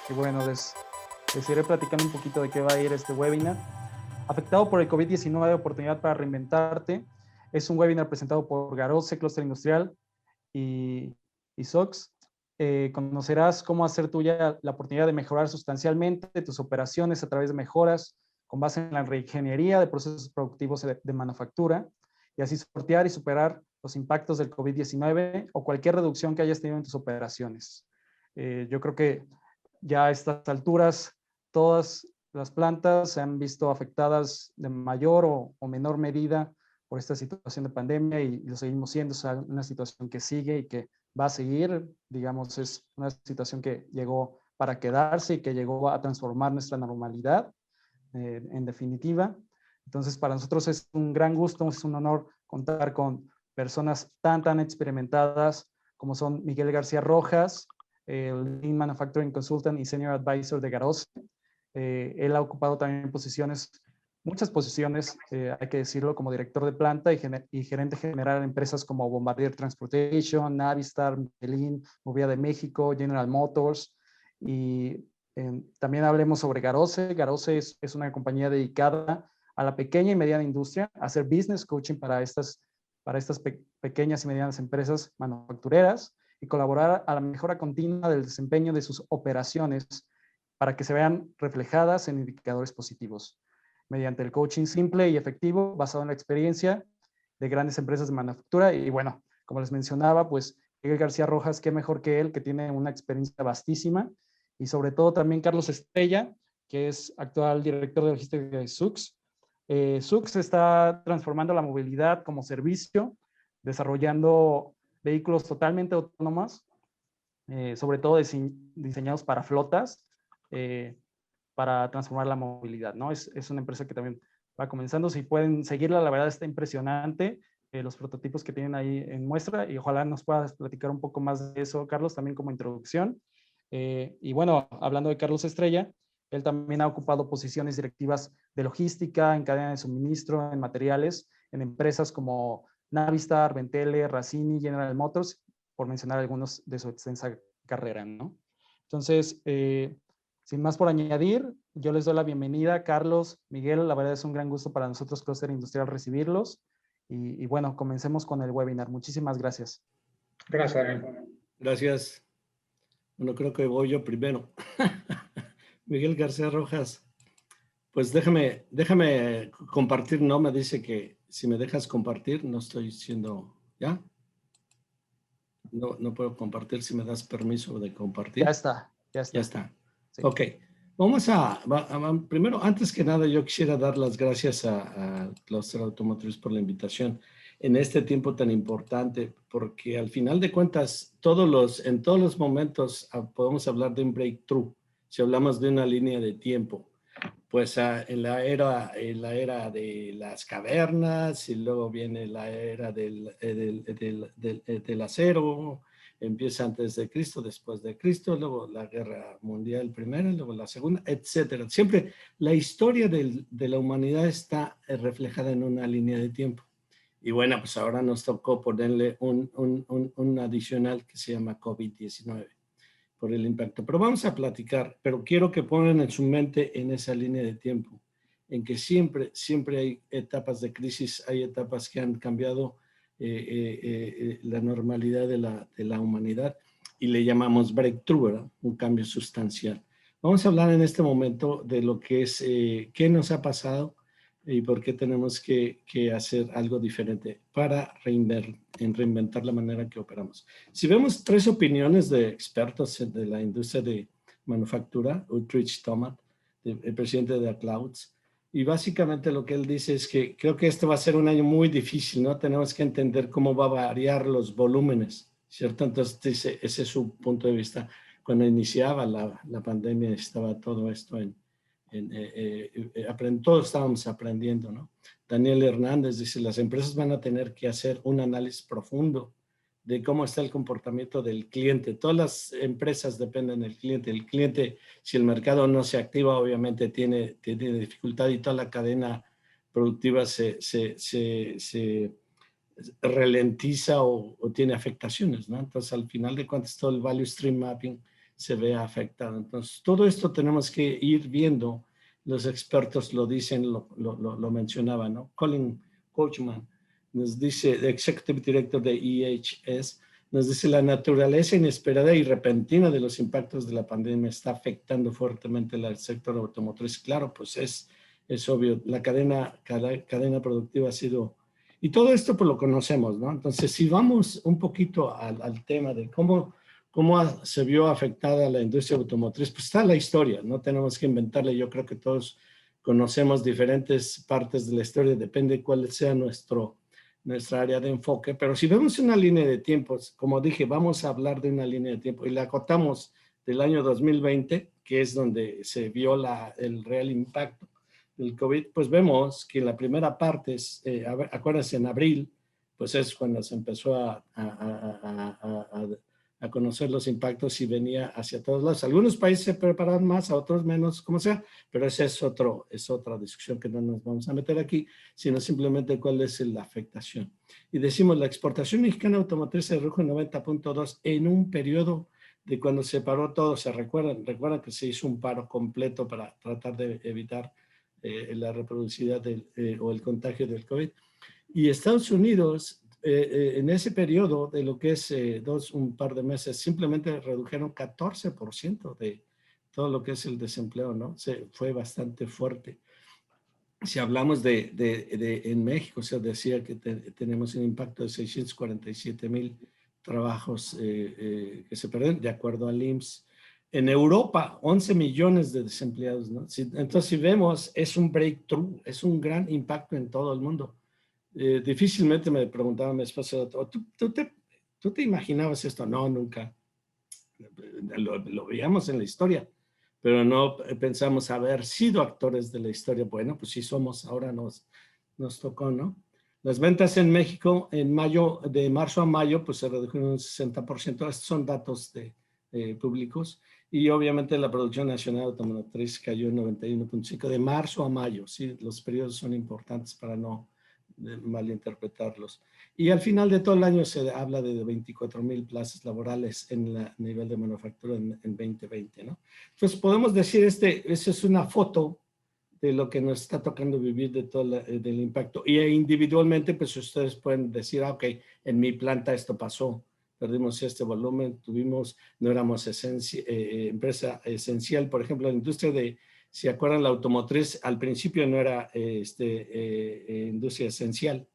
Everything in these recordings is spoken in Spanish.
Y bueno, les iré platicando un poquito de qué va a ir este webinar. Afectado por el COVID-19, oportunidad para reinventarte. Es un webinar presentado por Garose, Clúster Industrial y, y SOX. Conocerás cómo hacer tuya la oportunidad de mejorar sustancialmente tus operaciones a través de mejoras con base en la reingeniería de procesos productivos de manufactura y así sortear y superar los impactos del COVID-19 o cualquier reducción que hayas tenido en tus operaciones. Yo creo que ya a estas alturas todas las plantas se han visto afectadas de mayor o menor medida por esta situación de pandemia y lo seguimos siendo. Es una situación que sigue y que va a seguir. Digamos, es una situación que llegó para quedarse y que llegó a transformar nuestra normalidad, en definitiva. Entonces, para nosotros es un gran gusto, es un honor contar con personas tan experimentadas como son Miguel García Rojas, el Lean Manufacturing Consultant y Senior Advisor de Garose. Él ha ocupado también muchas posiciones, hay que decirlo, como director de planta y gerente general en empresas como Bombardier Transportation, Navistar, Michelin, Movida de México, General Motors. Y también hablemos sobre Garose. Garose es una compañía dedicada a la pequeña y mediana industria, a hacer business coaching para estas pequeñas y medianas empresas manufactureras y colaborar a la mejora continua del desempeño de sus operaciones para que se vean reflejadas en indicadores positivos, mediante el coaching simple y efectivo basado en la experiencia de grandes empresas de manufactura. Y bueno, como les mencionaba, pues Miguel García Rojas, qué mejor que él, que tiene una experiencia vastísima, y sobre todo también Carlos Estrella, que es actual director de logística de SUX. SUX está transformando la movilidad como servicio, desarrollando vehículos totalmente autónomos, sobre todo diseñados para flotas, eh, para transformar la movilidad, ¿no? Es una empresa que también va comenzando. Si pueden seguirla, la verdad está impresionante, los prototipos que tienen ahí en muestra, y ojalá nos puedas platicar un poco más de eso, Carlos, también como introducción. Y bueno, hablando de Carlos Estrella, él también ha ocupado posiciones directivas de logística, en cadena de suministro, en materiales, en empresas como Navistar, Ventele, Racini, General Motors, por mencionar algunos de su extensa carrera, ¿no? Entonces, sin más por añadir, yo les doy la bienvenida, Carlos, Miguel, la verdad es un gran gusto para nosotros, Clúster Industrial, recibirlos. Y bueno, comencemos con el webinar. Muchísimas gracias. Gracias, Daniel. Gracias. Bueno, creo que voy yo primero. Miguel García Rojas, pues déjame compartir, ¿no? Me dice que si me dejas compartir, no estoy siendo, ¿ya? No puedo compartir si me das permiso de compartir. Ya está. Ya está. Sí. Ok. Vamos primero, antes que nada, yo quisiera dar las gracias a Clúster Automotriz por la invitación en este tiempo tan importante, porque al final de cuentas, en todos los momentos podemos hablar de un breakthrough, si hablamos de una línea de tiempo. Pues en la era de las cavernas, y luego viene la era del acero, empieza antes de Cristo, después de Cristo, luego la guerra mundial primera, luego la segunda, etcétera. Siempre la historia de la humanidad está reflejada en una línea de tiempo. Y bueno, pues ahora nos tocó ponerle un adicional que se llama COVID-19 por el impacto. Pero vamos a platicar, pero quiero que pongan en su mente en esa línea de tiempo, en que siempre hay etapas de crisis, hay etapas que han cambiado la normalidad de la humanidad y le llamamos breakthrough, ¿verdad? Un cambio sustancial. Vamos a hablar en este momento de lo que es, qué nos ha pasado y por qué tenemos que hacer algo diferente para reinventar la manera que operamos. Si vemos tres opiniones de expertos de la industria de manufactura, Utrecht Thomas, el presidente de Clouds, y básicamente lo que él dice es que creo que este va a ser un año muy difícil, ¿no? Tenemos que entender cómo va a variar los volúmenes, ¿cierto? Entonces dice, ese es su punto de vista. Cuando iniciaba la pandemia estaba todo esto todos estábamos aprendiendo, ¿no? Daniel Hernández dice, las empresas van a tener que hacer un análisis profundo de cómo está el comportamiento del cliente. Todas las empresas dependen del cliente. El cliente, si el mercado no se activa, obviamente tiene dificultad y toda la cadena productiva se ralentiza o tiene afectaciones, ¿no? Entonces, al final de cuentas, todo el value stream mapping se vea afectado. Entonces, todo esto tenemos que ir viendo. Los expertos lo dicen, lo mencionaban, ¿no? Colin Coachman nos dice, el Executive Director de EHS, nos dice, la naturaleza inesperada y repentina de los impactos de la pandemia está afectando fuertemente al sector automotriz. Claro, pues es obvio, la cadena productiva ha sido... Y todo esto pues lo conocemos, ¿no? Entonces, si vamos un poquito al tema de cómo se vio afectada la industria automotriz, pues está la historia, no tenemos que inventarle. Yo creo que todos conocemos diferentes partes de la historia, depende de cuál sea nuestra área de enfoque, pero si vemos una línea de tiempos, como dije, vamos a hablar de una línea de tiempo y la acotamos del año 2020, que es donde se vio el real impacto del COVID, pues vemos que la primera parte, acuérdense, en abril, pues es cuando se empezó a conocer los impactos y venía hacia todos lados. Algunos países se prepararon más, a otros menos, como sea, pero esa es otra discusión que no nos vamos a meter aquí, sino simplemente cuál es la afectación. Y decimos, la exportación mexicana automotriz se redujo en 90.2 en un periodo de cuando se paró todo. ¿Se recuerdan que se hizo un paro completo para tratar de evitar la reproducibilidad o el contagio del COVID? Y Estados Unidos, en ese periodo de lo que es un par de meses, simplemente redujeron 14% de todo lo que es el desempleo, ¿no? Fue bastante fuerte. Si hablamos en México, se decía que tenemos un impacto de 647,000 trabajos que se perdieron, de acuerdo al IMSS. En Europa, 11 millones de desempleados, ¿no? Entonces, si vemos, es un breakthrough, es un gran impacto en todo el mundo. Difícilmente me preguntaba mi esposa, ¿tú te imaginabas esto? No, nunca. Lo veíamos en la historia, pero no pensamos haber sido actores de la historia. Bueno, pues sí somos, ahora nos tocó, ¿no? Las ventas en México en mayo, de marzo a mayo, pues se redujeron un 60%. Estos son datos públicos. Y obviamente la producción nacional automotriz cayó en 91.5 de marzo a mayo. Sí, los periodos son importantes para no malinterpretarlos. Y al final de todo el año se habla de 24,000 plazas laborales en el nivel de manufactura en 2020, ¿no? Entonces podemos decir, esa es una foto de lo que nos está tocando vivir de todo del impacto. Y individualmente, pues ustedes pueden decir, ok, en mi planta esto pasó, perdimos este volumen, no éramos empresa esencial. Por ejemplo, la industria si acuerdan, la automotriz al principio no era industria esencial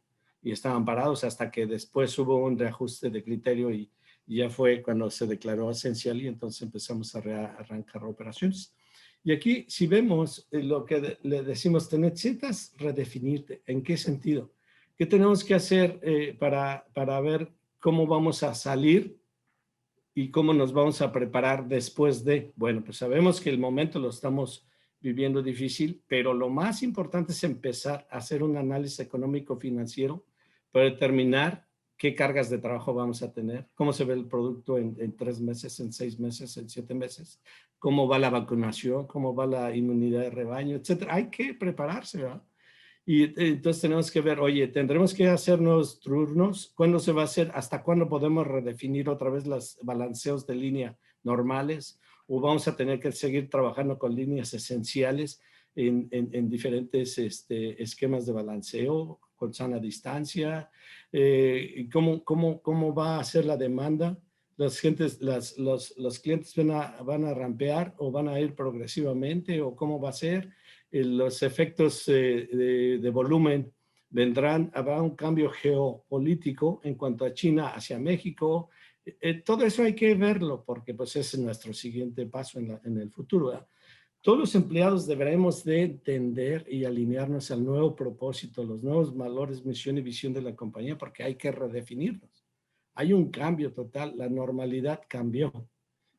y estaban parados hasta que después hubo un reajuste de criterio y ya fue cuando se declaró esencial y entonces empezamos a arrancar operaciones. Y aquí, si vemos lo que le decimos, necesitas redefinirte. ¿En qué sentido? ¿Qué tenemos que hacer para ver cómo vamos a salir y cómo nos vamos a preparar después de? Bueno, pues sabemos que el momento lo estamos viviendo difícil, pero lo más importante es empezar a hacer un análisis económico-financiero para determinar qué cargas de trabajo vamos a tener, cómo se ve el producto en 3 meses, en 6 meses, en 7 meses, cómo va la vacunación, cómo va la inmunidad de rebaño, etcétera. Hay que prepararse, ¿verdad? Y entonces tenemos que ver, oye, tendremos que hacer nuevos turnos, ¿cuándo se va a hacer? ¿Hasta cuándo podemos redefinir otra vez los balanceos de línea normales? ¿O vamos a tener que seguir trabajando con líneas esenciales en diferentes esquemas de balanceo, con sana distancia? ¿Cómo va a ser la demanda? Los clientes van a rampear o van a ir progresivamente, o cómo va a ser. Los efectos de volumen habrá un cambio geopolítico en cuanto a China hacia México. Todo eso hay que verlo porque pues ese es nuestro siguiente paso en el futuro, ¿verdad? Todos los empleados deberemos de entender y alinearnos al nuevo propósito, los nuevos valores, misión y visión de la compañía, porque hay que redefinirnos. Hay un cambio total, la normalidad cambió,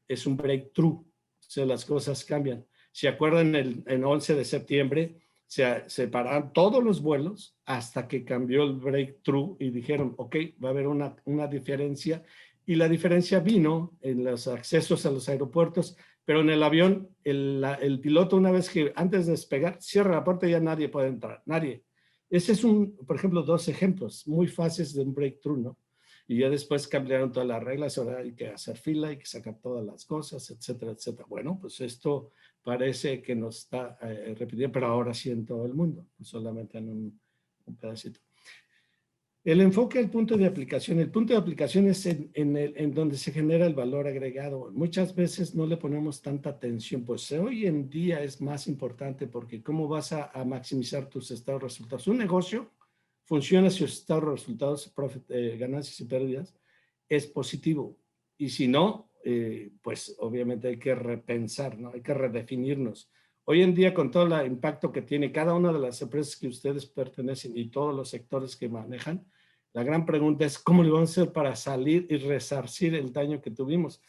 es un breakthrough, o sea, las cosas cambian. Si acuerdan, el 11 de septiembre se pararon todos los vuelos hasta que cambió el breakthrough y dijeron, ok, va a haber una diferencia, y la diferencia vino en los accesos a los aeropuertos, pero en el avión, el piloto, una vez que antes de despegar, cierra la puerta y ya nadie puede entrar, nadie. Ese es por ejemplo, 2 ejemplos muy fáciles de un breakthrough, ¿no? Y ya después cambiaron todas las reglas, ahora hay que hacer fila, hay que sacar todas las cosas, etcétera, etcétera. Bueno, pues esto parece que nos está repitiendo, pero ahora sí en todo el mundo, no solamente en un pedacito. El enfoque al punto de aplicación. El punto de aplicación es en donde se genera el valor agregado. Muchas veces no le ponemos tanta atención, pues hoy en día es más importante porque cómo vas a maximizar tus estados de resultados. Un negocio funciona si sus estados de resultados, ganancias y pérdidas, es positivo. Y si no, pues obviamente hay que repensar, ¿no? Hay que redefinirnos. Hoy en día, con todo el impacto que tiene cada una de las empresas que ustedes pertenecen y todos los sectores que manejan, la gran pregunta es cómo le vamos a hacer para salir y resarcir el daño que tuvimos.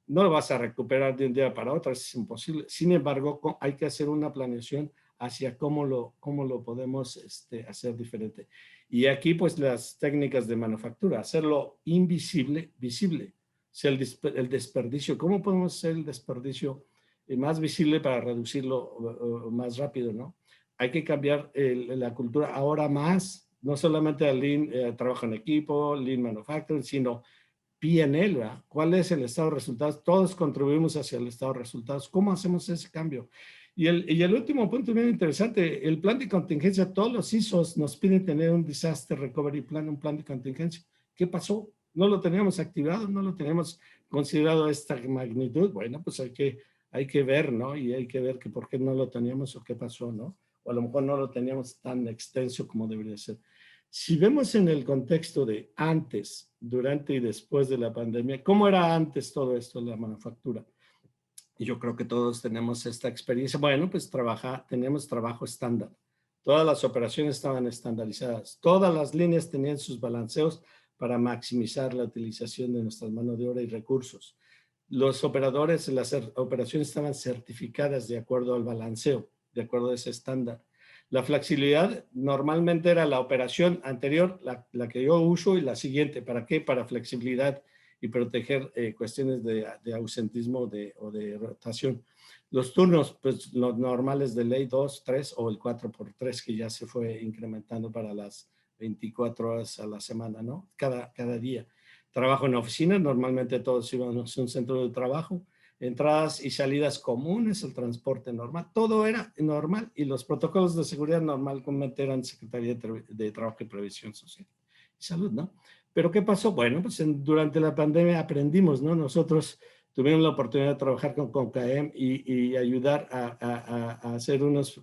No lo vas a recuperar de un día para otro, es imposible. Sin embargo, hay que hacer una planeación hacia cómo lo podemos hacer diferente. Y aquí, pues, las técnicas de manufactura, hacerlo invisible, visible. O sea, el desperdicio. ¿Cómo podemos hacer el desperdicio más visible para reducirlo más rápido, ¿no? Hay que cambiar la cultura ahora más, no solamente al Lean, trabajo en equipo, Lean Manufacturing, sino PNL, ¿verdad? ¿Cuál es el estado de resultados? Todos contribuimos hacia el estado de resultados. ¿Cómo hacemos ese cambio? Y el último punto bien interesante, el plan de contingencia, todos los ISOs nos piden tener un Disaster Recovery Plan, un plan de contingencia. ¿Qué pasó? No lo teníamos activado, no lo teníamos considerado a esta magnitud. Bueno, pues hay que ver, ¿no? Y hay que ver que por qué no lo teníamos o qué pasó, ¿no? O a lo mejor no lo teníamos tan extenso como debería ser. Si vemos en el contexto de antes, durante y después de la pandemia, ¿cómo era antes todo esto de la manufactura? Y yo creo que todos tenemos esta experiencia. Bueno, pues teníamos trabajo estándar. Todas las operaciones estaban estandarizadas. Todas las líneas tenían sus balanceos para maximizar la utilización de nuestras manos de obra y recursos. Los operadores en las operaciones estaban certificadas de acuerdo al balanceo, de acuerdo a ese estándar. La flexibilidad normalmente era la operación anterior, la que yo uso, y la siguiente. ¿Para qué? Para flexibilidad y proteger cuestiones de ausentismo o de rotación. Los turnos, pues los normales de ley 2, 3 o el 4x3 que ya se fue incrementando para las 24 horas a la semana, ¿no? Cada día. Trabajo en oficina, normalmente todos íbamos a un centro de trabajo, entradas y salidas comunes, el transporte normal, todo era normal y los protocolos de seguridad normalmente eran Secretaría de Trabajo y Previsión Social y Salud, ¿no? Pero ¿qué pasó? Bueno, pues durante la pandemia aprendimos, ¿no? Nosotros tuvimos la oportunidad de trabajar con CONCAEM y ayudar a hacer unos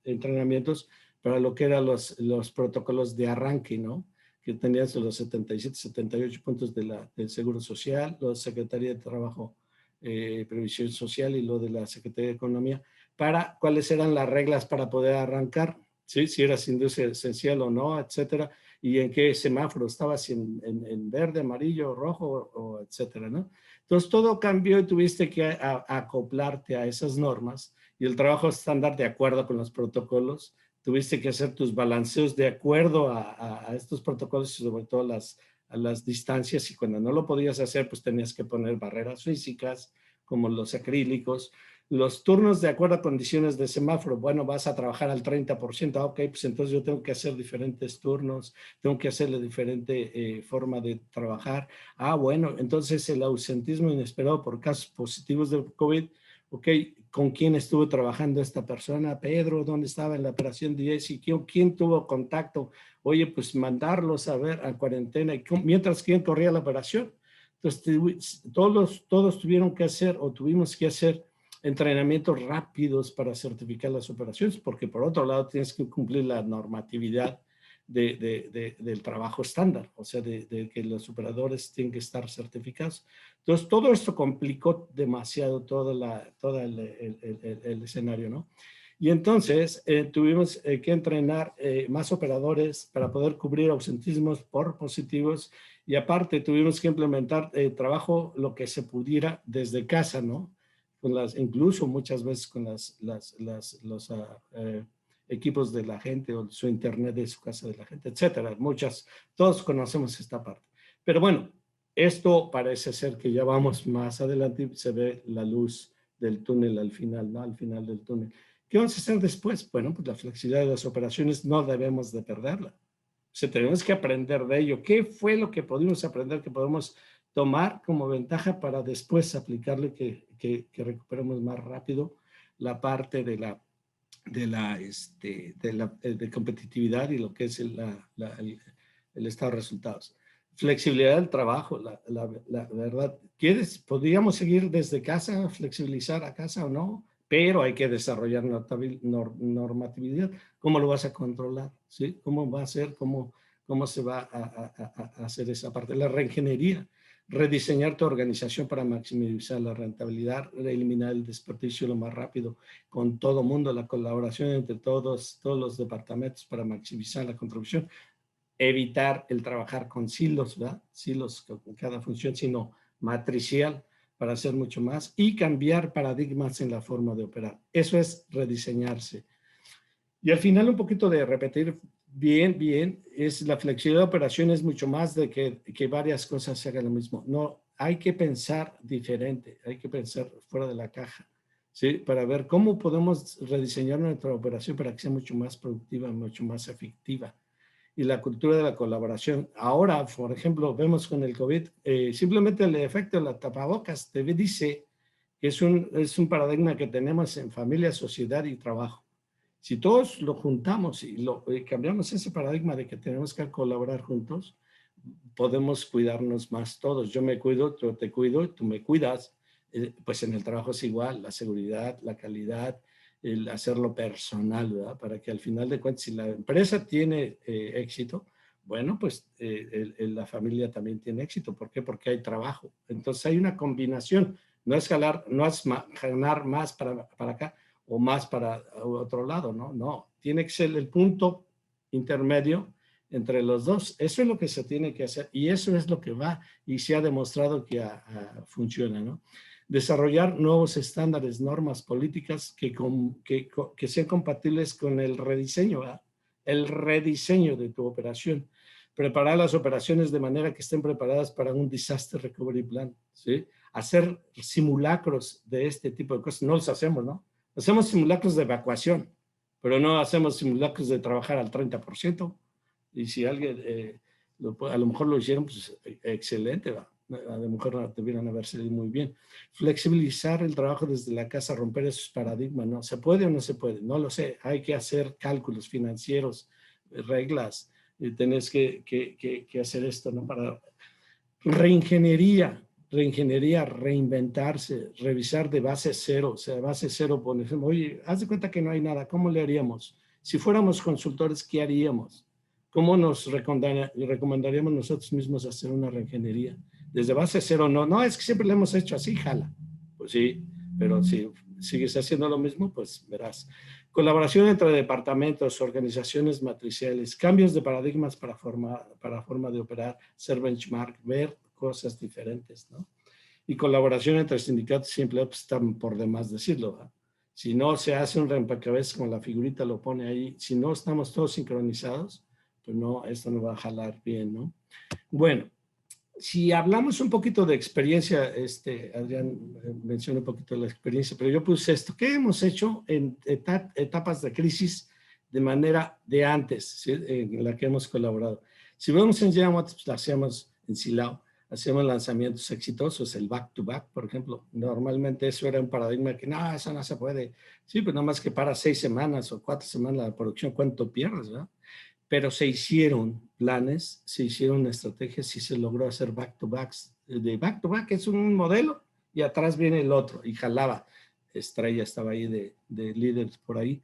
entrenamientos para lo que eran los protocolos de arranque, ¿no? Que tenían los 77, 78 puntos del Seguro Social, los Secretaría de Trabajo, Previsión Social y lo de la Secretaría de Economía, para cuáles eran las reglas para poder arrancar, ¿sí? Si eras industria esencial o no, etcétera, y en qué semáforo estabas, en verde, amarillo, rojo, o etcétera, ¿no? Entonces todo cambió y tuviste que acoplarte a esas normas y el trabajo estándar de acuerdo con los protocolos. Tuviste que hacer tus balanceos de acuerdo a estos protocolos y sobre todo a las distancias, y cuando no lo podías hacer, pues tenías que poner barreras físicas como los acrílicos. Los turnos de acuerdo a condiciones de semáforo, bueno, vas a trabajar al 30%, ok, pues entonces yo tengo que hacer diferentes turnos, tengo que hacerle diferente forma de trabajar. Bueno, entonces el ausentismo inesperado por casos positivos de COVID, ok, ¿con quién estuvo trabajando esta persona? Pedro, ¿dónde estaba en la operación 10? ¿Y quién tuvo contacto? Oye, pues mandarlos a ver a cuarentena, y mientras quién corría la operación. Entonces, todos tuvieron que hacer o tuvimos que hacer entrenamientos rápidos para certificar las operaciones, porque por otro lado tienes que cumplir la normatividad del trabajo estándar, o sea, de que los operadores tienen que estar certificados. Entonces, todo esto complicó demasiado todo el escenario, ¿no? Y entonces tuvimos que entrenar más operadores para poder cubrir ausentismos por positivos, y aparte tuvimos que implementar trabajo lo que se pudiera desde casa, ¿no? Incluso muchas veces con los equipos de la gente o su internet de su casa de la gente, etcétera. Todos conocemos esta parte. Pero bueno, esto parece ser que ya vamos más adelante y se ve la luz del túnel al final, ¿no? Al final del túnel. ¿Qué vamos a hacer después? Bueno, pues la flexibilidad de las operaciones no debemos de perderla. tenemos que aprender de ello. ¿Qué fue lo que pudimos aprender, que podemos tomar como ventaja para después aplicarle, que recuperemos más rápido la parte de competitividad y lo que es el estado de resultados? Flexibilidad del trabajo, la verdad. ¿Podríamos seguir desde casa, flexibilizar a casa o no? Pero hay que desarrollar normatividad. ¿Cómo lo vas a controlar? ¿Sí? ¿Cómo va a ser? ¿Cómo se va a hacer esa parte? La reingeniería. Rediseñar tu organización para maximizar la rentabilidad, eliminar el desperdicio lo más rápido con todo mundo, la colaboración entre todos los departamentos para maximizar la contribución. Evitar el trabajar con silos, ¿verdad? Silos con cada función, sino matricial para hacer mucho más y cambiar paradigmas en la forma de operar. Eso es rediseñarse. Y al final un poquito de repetir bien, es la flexibilidad de operación es mucho más de que varias cosas se hagan lo mismo. No, hay que pensar diferente, hay que pensar fuera de la caja, ¿sí? Para ver cómo podemos rediseñar nuestra operación para que sea mucho más productiva, mucho más efectiva. Y la cultura de la colaboración. Ahora, por ejemplo, vemos con el COVID, simplemente el efecto de la tapabocas te dice que es un paradigma que tenemos en familia, sociedad y trabajo. Si todos lo juntamos y cambiamos ese paradigma de que tenemos que colaborar juntos, podemos cuidarnos más todos. Yo me cuido, tú te cuido, tú me cuidas. Pues en el trabajo es igual, la seguridad, la calidad, el hacerlo personal, ¿verdad? Para que al final de cuentas, si la empresa tiene éxito, bueno, pues la familia también tiene éxito. ¿Por qué? Porque hay trabajo. Entonces hay una combinación. No es ganar más para acá o más para otro lado, ¿no? No, tiene que ser el punto intermedio entre los dos. Eso es lo que se tiene que hacer y eso es lo que va y se ha demostrado que funciona, ¿no? Desarrollar nuevos estándares, normas, políticas que sean compatibles con el rediseño, ¿verdad? El rediseño de tu operación. Preparar las operaciones de manera que estén preparadas para un disaster recovery plan, ¿sí? Hacer simulacros de este tipo de cosas. No los hacemos, ¿no? Hacemos simulacros de evacuación, pero no hacemos simulacros de trabajar al 30%. Y si alguien, a lo mejor lo hicieron, pues excelente, ¿va? A lo mejor debieran haber salido muy bien. Flexibilizar el trabajo desde la casa, romper esos paradigmas, ¿no? ¿Se puede o no se puede? No lo sé. Hay que hacer cálculos financieros, reglas. Tenés que hacer esto, ¿no? Para reingeniería, reinventarse, revisar de base cero. O sea, de base cero, por ejemplo, oye, haz de cuenta que no hay nada. ¿Cómo le haríamos? Si fuéramos consultores, ¿qué haríamos? ¿Cómo nos recomendaríamos nosotros mismos hacer una reingeniería? Desde base cero, no, es que siempre lo hemos hecho así, jala. Pues sí, pero si sigues haciendo lo mismo, pues verás. Colaboración entre departamentos, organizaciones matriciales, cambios de paradigmas para forma de operar, ser benchmark, ver cosas diferentes, ¿no? Y colaboración entre sindicatos y empleados están por demás decirlo, ¿verdad? Si no se hace un rompecabezas como la figurita lo pone ahí, si no estamos todos sincronizados, pues no, esto no va a jalar bien, ¿no? Bueno, si hablamos un poquito de experiencia, Adrián mencionó un poquito de la experiencia, pero yo puse esto. ¿Qué hemos hecho en etapas de crisis de manera de antes, ¿sí? En la que hemos colaborado? Si vemos en Yamat, pues la hacíamos en Silao, hacíamos lanzamientos exitosos, el back-to-back, por ejemplo. Normalmente eso era un paradigma que, no, eso no se puede. Sí, pero nada más que para 6 semanas o 4 semanas la producción, ¿cuánto pierdes, verdad? Pero se hicieron planes, se hicieron estrategias y se logró hacer back-to-backs. De back-to-back es un modelo y atrás viene el otro y jalaba. Estrella estaba ahí de líderes por ahí.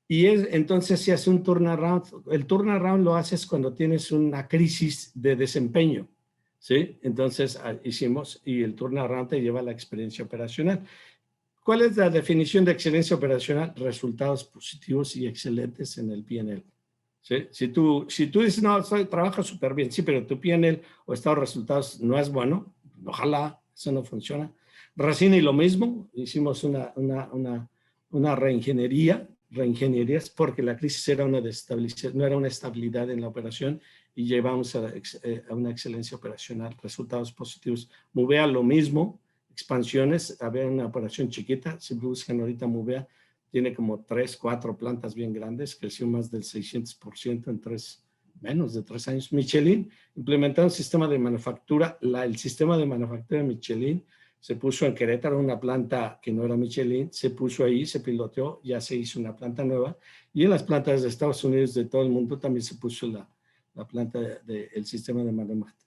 Y entonces se hace un turnaround. El turnaround lo haces cuando tienes una crisis de desempeño, ¿sí? Entonces hicimos y el turnaround te lleva a la experiencia operacional. ¿Cuál es la definición de excelencia operacional? Resultados positivos y excelentes en el P&L. ¿Sí? Si tú dices, no, trabaja súper bien, sí, pero tu PNL o estado de resultados no es bueno, ojalá, eso no funciona. Racine y lo mismo, hicimos una reingenierías porque la crisis era no era una estabilidad en la operación y llevamos a una excelencia operacional, resultados positivos. Movea lo mismo, expansiones, había una operación chiquita, si buscan ahorita Movea, tiene como 3, 4 plantas bien grandes, creció más del 600% en menos de 3 años, Michelin implementó un sistema de manufactura. El sistema de manufactura de Michelin se puso en Querétaro, una planta que no era Michelin, se puso ahí, se piloteó, ya se hizo una planta nueva, y en las plantas de Estados Unidos, de todo el mundo, también se puso la planta del sistema de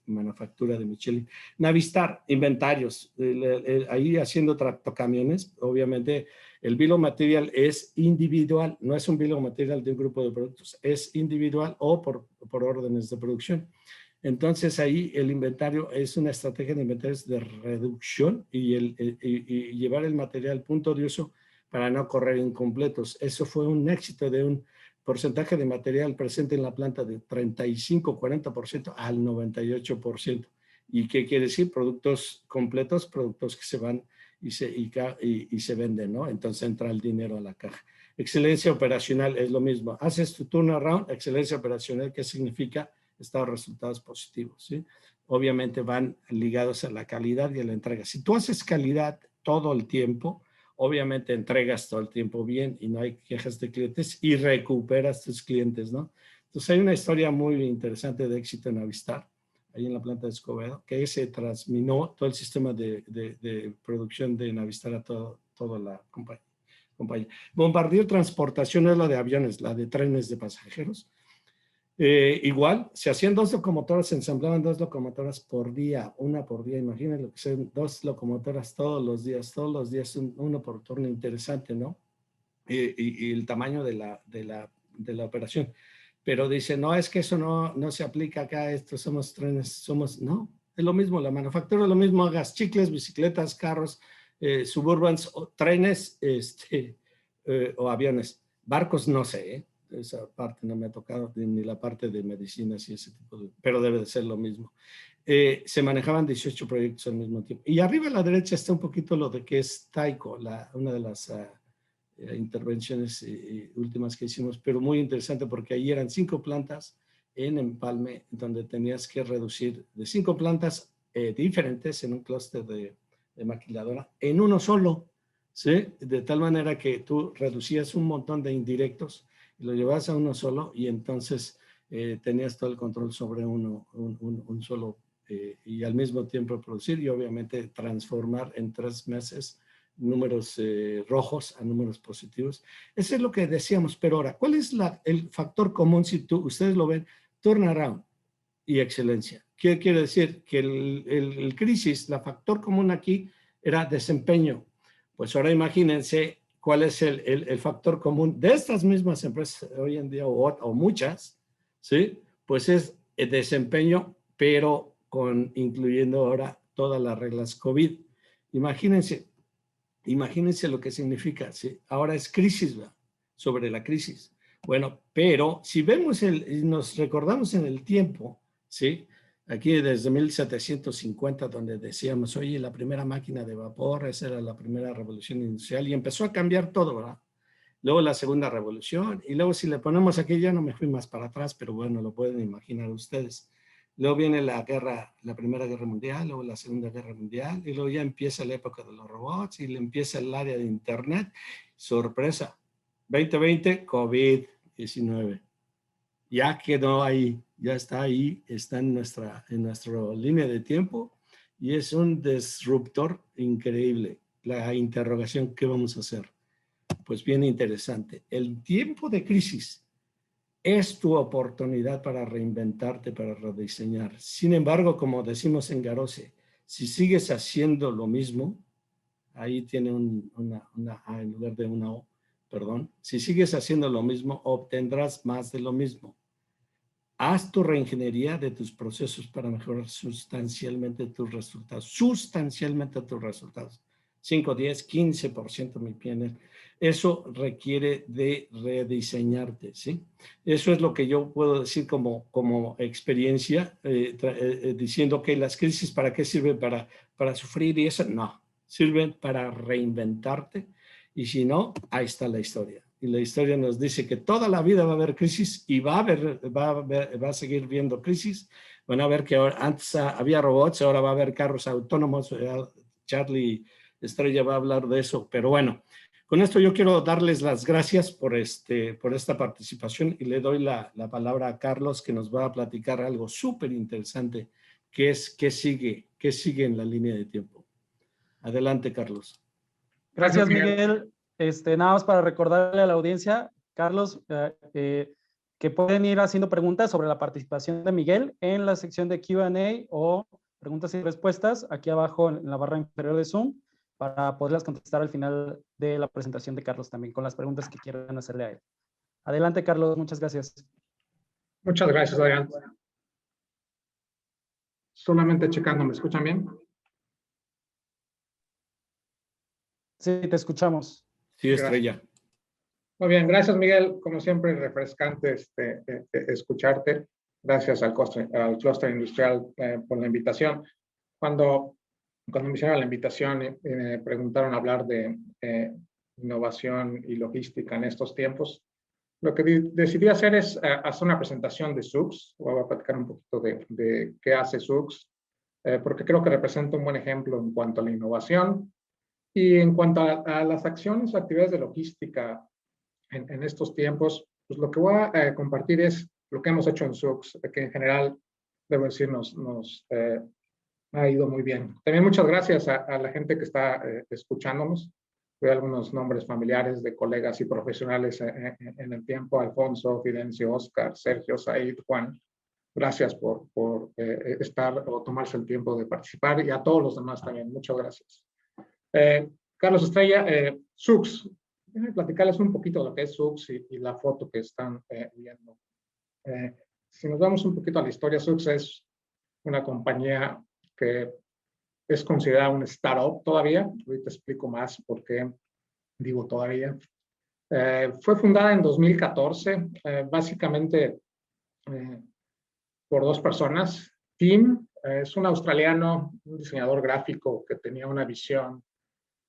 manufactura de Michelin. Navistar, inventarios, ahí haciendo tractocamiones, obviamente el bill of material es individual, no es un bill of material de un grupo de productos, es individual o por órdenes de producción. Entonces ahí el inventario es una estrategia de inventarios de reducción y llevar el material al punto de uso para no correr incompletos. Eso fue un éxito de un porcentaje de material presente en la planta de 35-40% al 98%. ¿Y qué quiere decir? Productos completos, productos que se van y se venden, ¿no? Entonces entra el dinero a la caja. Excelencia operacional es lo mismo. Haces tu turnaround, excelencia operacional, ¿qué significa? Estos resultados positivos, ¿sí? Obviamente van ligados a la calidad y a la entrega. Si tú haces calidad todo el tiempo, obviamente entregas todo el tiempo bien y no hay quejas de clientes y recuperas tus clientes, ¿no? Entonces hay una historia muy interesante de éxito en Navistar, ahí en la planta de Escobedo, que se transminó todo el sistema de producción de Navistar a toda la compañía. Bombardier Transportación es la de aviones, la de trenes de pasajeros. Igual, se hacían 2 locomotoras, se ensamblaban 2 locomotoras por día, una por día. Imagínense lo que son 2 locomotoras todos los días, uno por turno, interesante, ¿no? Y el tamaño de la operación. Pero dice, no, es que eso no se aplica acá, esto somos trenes, no, es lo mismo, la manufactura es lo mismo, hagas chicles, bicicletas, carros, suburbans, trenes, o aviones. Barcos no sé, esa parte no me ha tocado, ni la parte de medicinas y ese tipo de, pero debe de ser lo mismo. Se manejaban 18 proyectos al mismo tiempo. Y arriba a la derecha está un poquito lo de que es Tyco, una de las intervenciones últimas que hicimos, pero muy interesante porque ahí eran 5 plantas en Empalme, donde tenías que reducir de 5 plantas diferentes en un clúster de maquiladora en uno solo, ¿sí? De tal manera que tú reducías un montón de indirectos y lo llevabas a uno solo y entonces tenías todo el control sobre un solo y al mismo tiempo producir y obviamente transformar en 3 meses números rojos a números positivos. Eso es lo que decíamos, pero ahora, ¿cuál es el factor común si ustedes lo ven? Turnaround y excelencia. ¿Qué quiere decir? Que el crisis, la factor común aquí era desempeño. Pues ahora imagínense cuál es el factor común de estas mismas empresas hoy en día o muchas, ¿sí? Pues es el desempeño, pero incluyendo ahora todas las reglas COVID. Imagínense lo que significa, ¿sí? Ahora es crisis, ¿verdad? Sobre la crisis. Bueno, pero si vemos nos recordamos en el tiempo, ¿sí? Aquí desde 1750, donde decíamos, oye, la primera máquina de vapor, esa era la primera revolución industrial y empezó a cambiar todo, ¿verdad? Luego la segunda revolución y luego si le ponemos aquí, ya no me fui más para atrás, pero bueno, lo pueden imaginar ustedes. Luego viene la Primera Guerra Mundial, luego la Segunda Guerra Mundial, y luego ya empieza la época de los robots y le empieza el área de Internet. Sorpresa, 2020, COVID-19. Ya quedó ahí, ya está ahí, está en nuestra línea de tiempo y es un disruptor increíble. La interrogación, ¿qué vamos a hacer? Pues bien interesante. El tiempo de crisis es tu oportunidad para reinventarte, para rediseñar. Sin embargo, como decimos en Garose, si sigues haciendo lo mismo, ahí tiene una A en lugar de una O, perdón. Si sigues haciendo lo mismo, obtendrás más de lo mismo. Haz tu reingeniería de tus procesos para mejorar sustancialmente tus resultados. Sustancialmente tus resultados. 5, 10, 15% mi PNL. Eso requiere de rediseñarte, ¿sí? Eso es lo que yo puedo decir como experiencia, diciendo que las crisis, ¿para qué sirven? Para sufrir y eso, no. Sirven para reinventarte y si no, ahí está la historia. Y la historia nos dice que toda la vida va a haber crisis y va a seguir viendo crisis. Van a ver que antes había robots, ahora va a haber carros autónomos. Charlie Estrella va a hablar de eso, pero bueno, Con esto yo quiero darles las gracias por esta participación y le doy la palabra a Carlos, que nos va a platicar algo súper interesante, que es qué sigue en la línea de tiempo. Adelante, Carlos. Gracias, Miguel. Nada más para recordarle a la audiencia, Carlos, que pueden ir haciendo preguntas sobre la participación de Miguel en la sección de Q&A o preguntas y respuestas aquí abajo en la barra inferior de Zoom, para poderlas contestar al final de la presentación de Carlos también, con las preguntas que quieran hacerle a él. Adelante, Carlos, muchas gracias. Muchas gracias, Adrián. Solamente checando, ¿me escuchan bien? Sí, te escuchamos. Sí, Estrella. Muy bien, gracias, Miguel. Como siempre, refrescante escucharte. Gracias al Clúster Industrial por la invitación. Cuando me hicieron la invitación, me preguntaron hablar de innovación y logística en estos tiempos, lo que decidí hacer es hacer una presentación de SUX. Voy a platicar un poquito de qué hace SUX, porque creo que representa un buen ejemplo en cuanto a la innovación y en cuanto a las acciones o actividades de logística en estos tiempos. Pues lo que voy a compartir es lo que hemos hecho en SUX, que en general, debo decir, nos ha ido muy bien. También muchas gracias a la gente que está escuchándonos. Veo algunos nombres familiares de colegas y profesionales en el tiempo: Alfonso, Fidencio, Oscar, Sergio, Said, Juan. Gracias por estar o tomarse el tiempo de participar, y a todos los demás también. Muchas gracias. Carlos Estrella, SUX. Déjenme platicarles un poquito de lo que es SUX y la foto que están viendo. Si nos vamos un poquito a la historia, SUX es una compañía que es considerada un startup todavía. Ahorita explico más por qué digo todavía. Fue fundada en 2014, básicamente por dos personas. Tim es un australiano, un diseñador gráfico que tenía una visión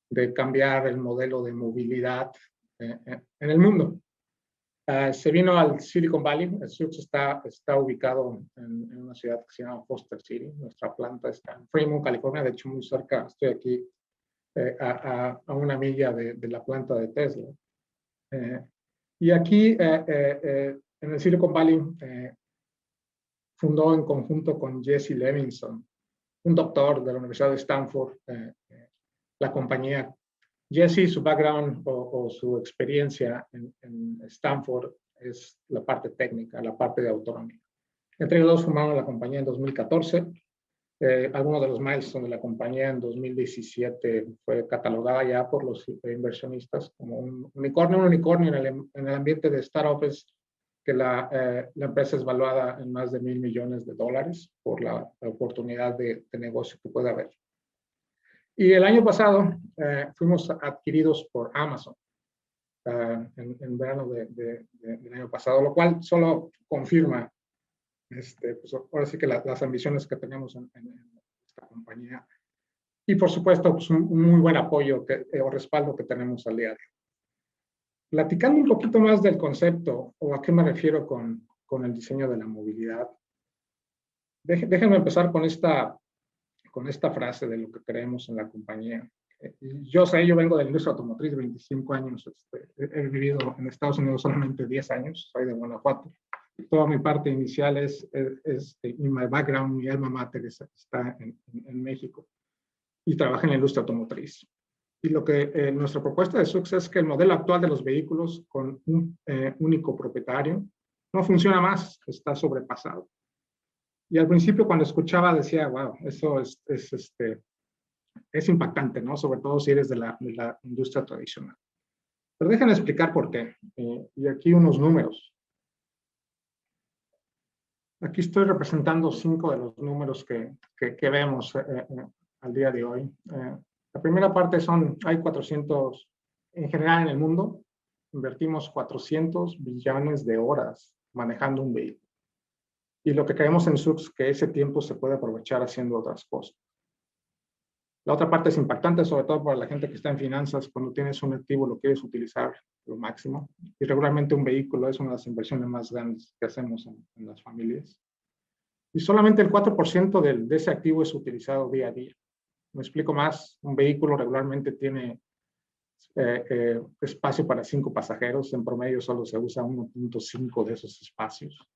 de cambiar el modelo de movilidad en el mundo. Se vino al Silicon Valley. El SUX está ubicado en una ciudad que se llama Foster City. Nuestra planta está en Fremont, California, de hecho muy cerca. Estoy aquí a una milla de la planta de Tesla. Y aquí en el Silicon Valley fundó en conjunto con Jesse Levinson, un doctor de la Universidad de Stanford, la compañía. Jesse, su background o su experiencia en Stanford es la parte técnica, la parte de autonomía. Entre los dos formaron la compañía en 2014. Algunos de los milestones de la compañía en 2017 fue catalogada ya por los inversionistas como un unicornio. Un unicornio en el ambiente de startups, que la empresa es valuada en más de $1,000 millones por la oportunidad de negocio que puede haber. Y el año pasado fuimos adquiridos por Amazon en verano del año pasado, lo cual solo confirma pues ahora sí que las ambiciones que tenemos en esta compañía. Y por supuesto, pues un muy buen apoyo o respaldo que tenemos al día de hoy. Platicando un poquito más del concepto, o a qué me refiero con el diseño de la movilidad, déjenme empezar con esta frase de lo que creemos en la compañía. Yo vengo de la industria automotriz, 25 años. He vivido en Estados Unidos solamente 10 años, soy de Guanajuato. Toda mi parte inicial y mi background, mi alma mater está en México, y trabajé en la industria automotriz. Y lo que nuestra propuesta de SUX es que el modelo actual de los vehículos con un único propietario no funciona más, está sobrepasado. Y al principio, cuando escuchaba, decía, wow, eso es impactante, ¿no? Sobre todo si eres de la industria tradicional. Pero déjenme explicar por qué. Y aquí unos números. Aquí estoy representando 5 de los números que vemos al día de hoy. La primera parte hay 400, en general en el mundo, invertimos 400 billones de horas manejando un vehículo. Y lo que creemos en SUX, que ese tiempo se puede aprovechar haciendo otras cosas. La otra parte es impactante, sobre todo para la gente que está en finanzas. Cuando tienes un activo, lo quieres utilizar lo máximo. Y regularmente un vehículo es una de las inversiones más grandes que hacemos en las familias. Y solamente el 4% de ese activo es utilizado día a día. Me explico más. Un vehículo regularmente tiene espacio para 5 pasajeros. En promedio solo se usa 1.5 de esos espacios.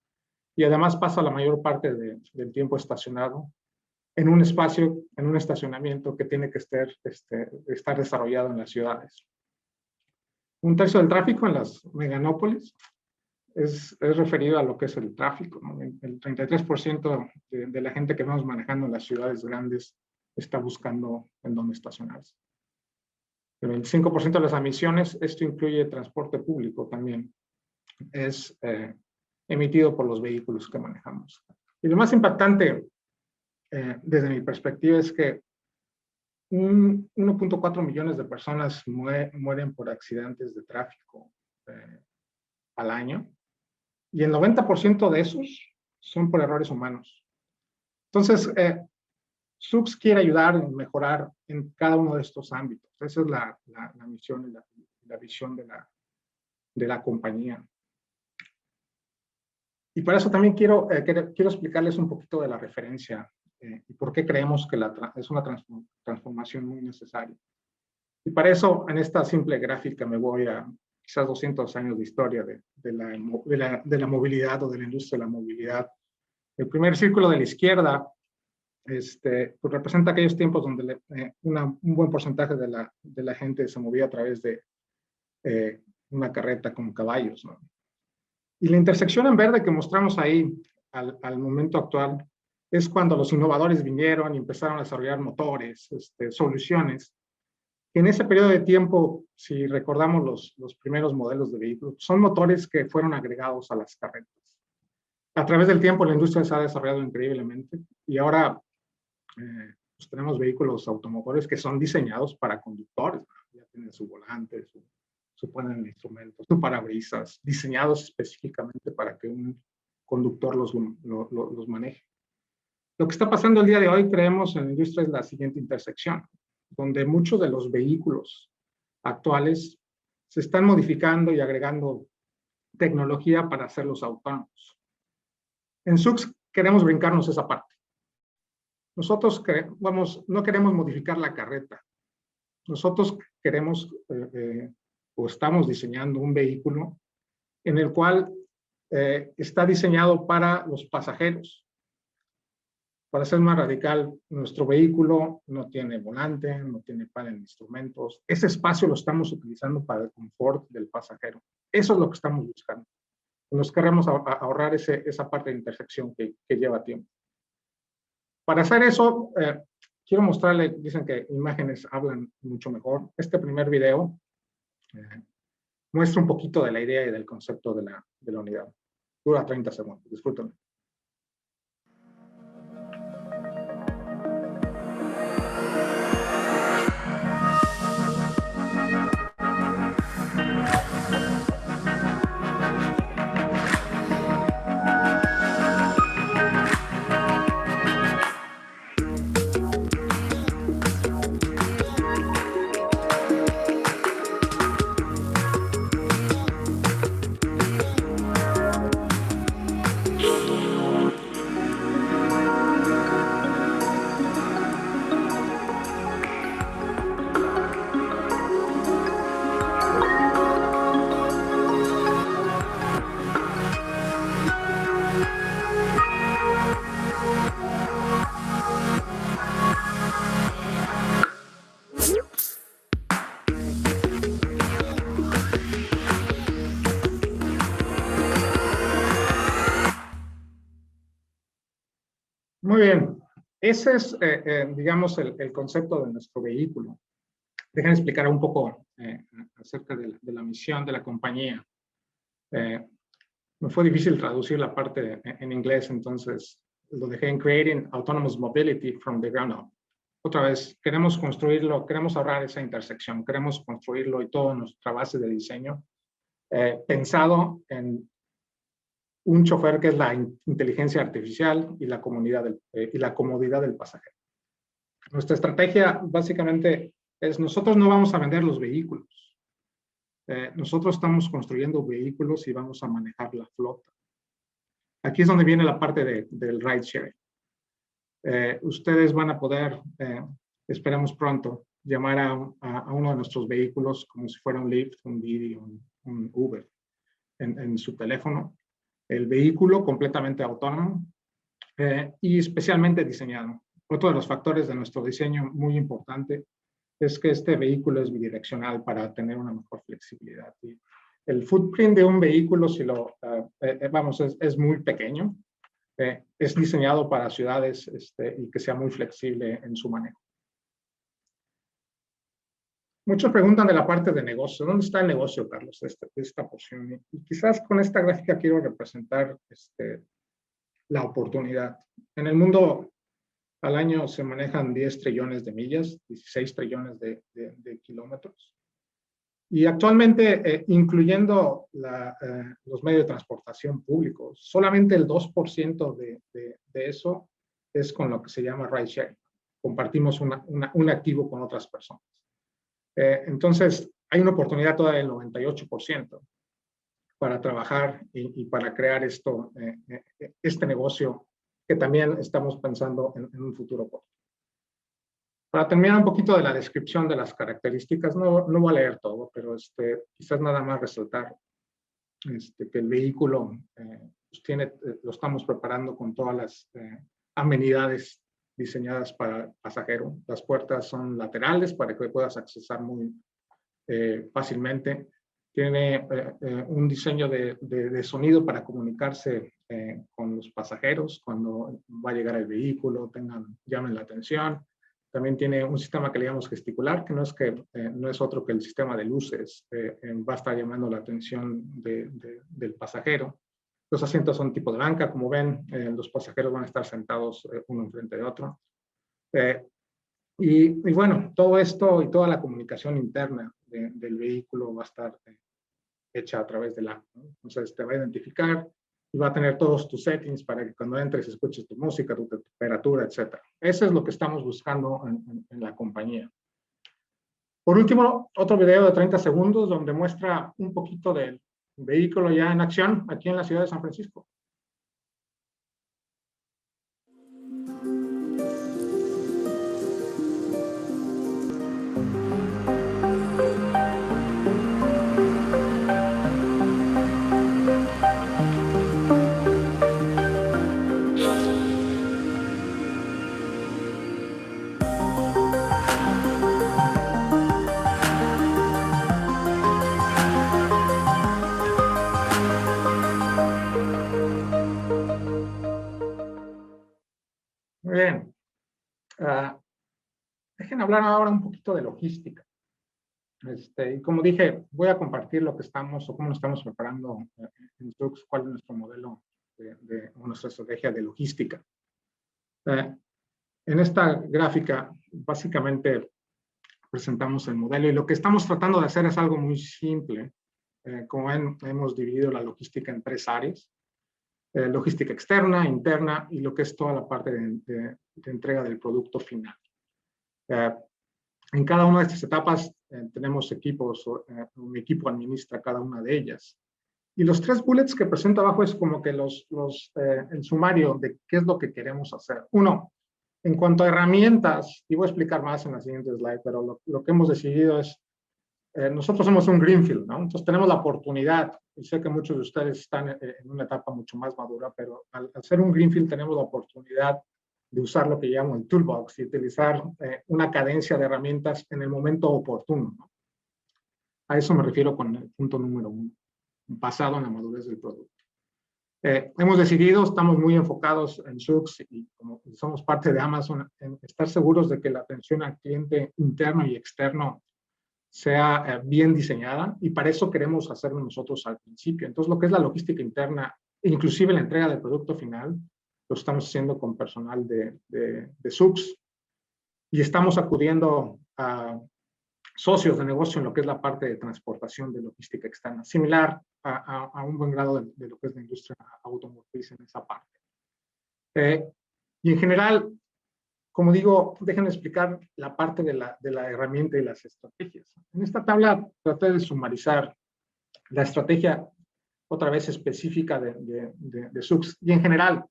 Y además pasa la mayor parte del tiempo estacionado en un espacio, en un estacionamiento que tiene que estar desarrollado en las ciudades. 1/3 del tráfico en las meganópolis es referido a lo que es el tráfico, ¿no? El 33% de la gente que vamos manejando en las ciudades grandes está buscando en dónde estacionarse. El 25% de las emisiones, esto incluye transporte público también, es emitido por los vehículos que manejamos. Y lo más impactante desde mi perspectiva es que 1.4 millones de personas mueren por accidentes de tráfico al año, y el 90% de esos son por errores humanos. Entonces, SUX quiere ayudar en mejorar en cada uno de estos ámbitos. Esa es la misión y la visión de la compañía. Y para eso también quiero explicarles un poquito de la referencia y por qué creemos que es una transformación muy necesaria. Y para eso, en esta simple gráfica, me voy a quizás 200 años de historia de la movilidad o de la industria de la movilidad. El primer círculo de la izquierda pues representa aquellos tiempos donde un buen porcentaje de la gente se movía a través de una carreta con caballos, ¿no? Y la intersección en verde que mostramos ahí al momento actual es cuando los innovadores vinieron y empezaron a desarrollar motores, soluciones. En ese periodo de tiempo, si recordamos los primeros modelos de vehículos, son motores que fueron agregados a las carretas. A través del tiempo la industria se ha desarrollado increíblemente y ahora pues tenemos vehículos automotores que son diseñados para conductores, ¿no? Ya tienen su volante, su panel de instrumentos, su parabrisas, diseñados específicamente para que un conductor los maneje. Lo que está pasando el día de hoy, creemos, en la industria es la siguiente intersección, donde muchos de los vehículos actuales se están modificando y agregando tecnología para hacerlos autónomos. En SUX queremos brincarnos esa parte. Nosotros no queremos modificar la carreta. Nosotros queremos o estamos diseñando un vehículo en el cual está diseñado para los pasajeros. Para ser más radical, nuestro vehículo no tiene volante, no tiene panel de instrumentos. Ese espacio lo estamos utilizando para el confort del pasajero. Eso es lo que estamos buscando. Nos queremos ahorrar esa parte de intersección que lleva tiempo. Para hacer eso, quiero mostrarle, dicen que imágenes hablan mucho mejor. Este primer video muestra un poquito de la idea y del concepto de la unidad. Dura 30 segundos, disfrútenlo. Muy bien, ese es, digamos, el concepto de nuestro vehículo. Déjenme explicar un poco acerca de la misión de la compañía. Me fue difícil traducir la parte en inglés, entonces lo dejé en Creating Autonomous Mobility from the Ground Up. Otra vez, queremos construirlo, queremos ahorrar esa intersección, queremos construirlo y toda nuestra base de diseño pensado en un chofer que es la inteligencia artificial y la comodidad del pasajero. Nuestra estrategia básicamente es: nosotros no vamos a vender los vehículos. Nosotros estamos construyendo vehículos y vamos a manejar la flota. Aquí es donde viene la parte del ride sharing. Ustedes van a poder, esperemos pronto, llamar a uno de nuestros vehículos como si fuera un Lyft, un Didi, un Uber en su teléfono. El vehículo completamente autónomo y especialmente diseñado. Otro de los factores de nuestro diseño muy importante es que este vehículo es bidireccional para tener una mejor flexibilidad. Y el footprint de un vehículo, si lo vamos, es muy pequeño. Es diseñado para ciudades y que sea muy flexible en su manejo. Muchos preguntan de la parte de negocio. ¿Dónde está el negocio, Carlos, de esta porción? Y quizás con esta gráfica quiero representar la oportunidad. En el mundo, al año se manejan 10 trillones de millas, 16 trillones de kilómetros. Y actualmente, incluyendo los medios de transportación públicos, solamente el 2% de eso es con lo que se llama ride sharing. Compartimos un activo con otras personas. Entonces, hay una oportunidad todavía del 98% para trabajar y para crear este negocio que también estamos pensando en un futuro corto. Para terminar un poquito de la descripción de las características, no voy a leer todo, pero quizás nada más resaltar que el vehículo pues lo estamos preparando con todas las amenidades diseñadas para el pasajero. Las puertas son laterales para que puedas accesar muy fácilmente. Tiene un diseño de sonido para comunicarse con los pasajeros cuando va a llegar el vehículo, llamen la atención. También tiene un sistema que le llamamos gesticular, que no es otro que el sistema de luces. Va a estar llamando la atención del pasajero. Los asientos son tipo de banca, como ven, los pasajeros van a estar sentados uno enfrente de otro. Y bueno, todo esto y toda la comunicación interna del vehículo va a estar hecha a través del app, ¿no? Entonces te va a identificar y va a tener todos tus settings para que cuando entres escuches tu música, tu temperatura, etc. Eso es lo que estamos buscando en la compañía. Por último, otro video de 30 segundos donde muestra un poquito del vehículo ya en acción aquí en la ciudad de San Francisco. Muy bien. Dejen hablar ahora un poquito de logística. Y como dije, voy a compartir lo que estamos o cómo nos estamos preparando en Zoox, cuál es nuestro modelo o nuestra estrategia de logística. En esta gráfica, básicamente presentamos el modelo y lo que estamos tratando de hacer es algo muy simple. Como ven, hemos dividido la logística en 3 áreas. Logística externa, interna y lo que es toda la parte de entrega del producto final. En cada una de estas etapas tenemos equipos, mi equipo administra cada una de ellas. Y los 3 bullets que presento abajo es como que el sumario de qué es lo que queremos hacer. Uno, en cuanto a herramientas, y voy a explicar más en la siguiente slide, pero lo que hemos decidido es, nosotros somos un greenfield, ¿no? Entonces tenemos la oportunidad, y sé que muchos de ustedes están en una etapa mucho más madura, pero al ser un greenfield tenemos la oportunidad de usar lo que llamo el toolbox y utilizar una cadencia de herramientas en el momento oportuno, ¿no? A eso me refiero con el punto número 1, basado en la madurez del producto. Hemos decidido, estamos muy enfocados en Zoox y como somos parte de Amazon, en estar seguros de que la atención al cliente interno y externo sea bien diseñada y para eso queremos hacerlo nosotros al principio. Entonces, lo que es la logística interna, inclusive la entrega del producto final, lo estamos haciendo con personal de Zoox y estamos acudiendo a socios de negocio en lo que es la parte de transportación de logística externa, similar a un buen grado de lo que es la industria automotriz en esa parte. Y en general, como digo, déjenme explicar la parte de la herramienta y las estrategias. En esta tabla traté de sumarizar la estrategia, otra vez específica de Zoox. Y en general,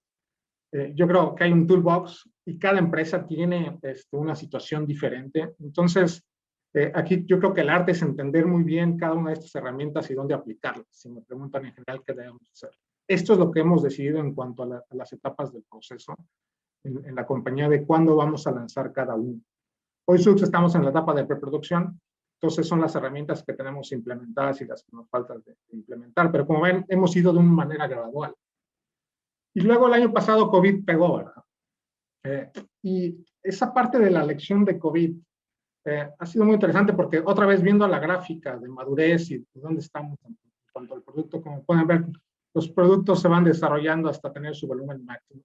yo creo que hay un toolbox y cada empresa tiene una situación diferente. Entonces, aquí yo creo que el arte es entender muy bien cada una de estas herramientas y dónde aplicarlas. Si me preguntan en general qué debemos hacer. Esto es lo que hemos decidido en cuanto a las etapas del proceso en la compañía de cuándo vamos a lanzar cada uno. Hoy Sux estamos en la etapa de preproducción, entonces son las herramientas que tenemos implementadas y las que nos faltan de implementar, pero como ven, hemos ido de una manera gradual. Y luego el año pasado COVID pegó, ¿verdad? Y esa parte de la lección de COVID ha sido muy interesante porque otra vez viendo la gráfica de madurez y de dónde estamos en cuanto al producto, como pueden ver, los productos se van desarrollando hasta tener su volumen máximo.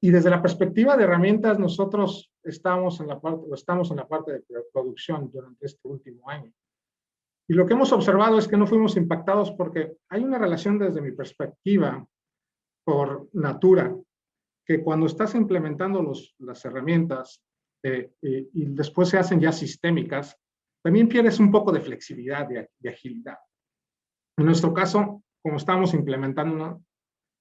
Y desde la perspectiva de herramientas, nosotros estamos en la parte de producción durante este último año. Y lo que hemos observado es que no fuimos impactados porque hay una relación desde mi perspectiva por natura, que cuando estás implementando las herramientas y después se hacen ya sistémicas, también pierdes un poco de flexibilidad, de agilidad. En nuestro caso, como estamos implementando,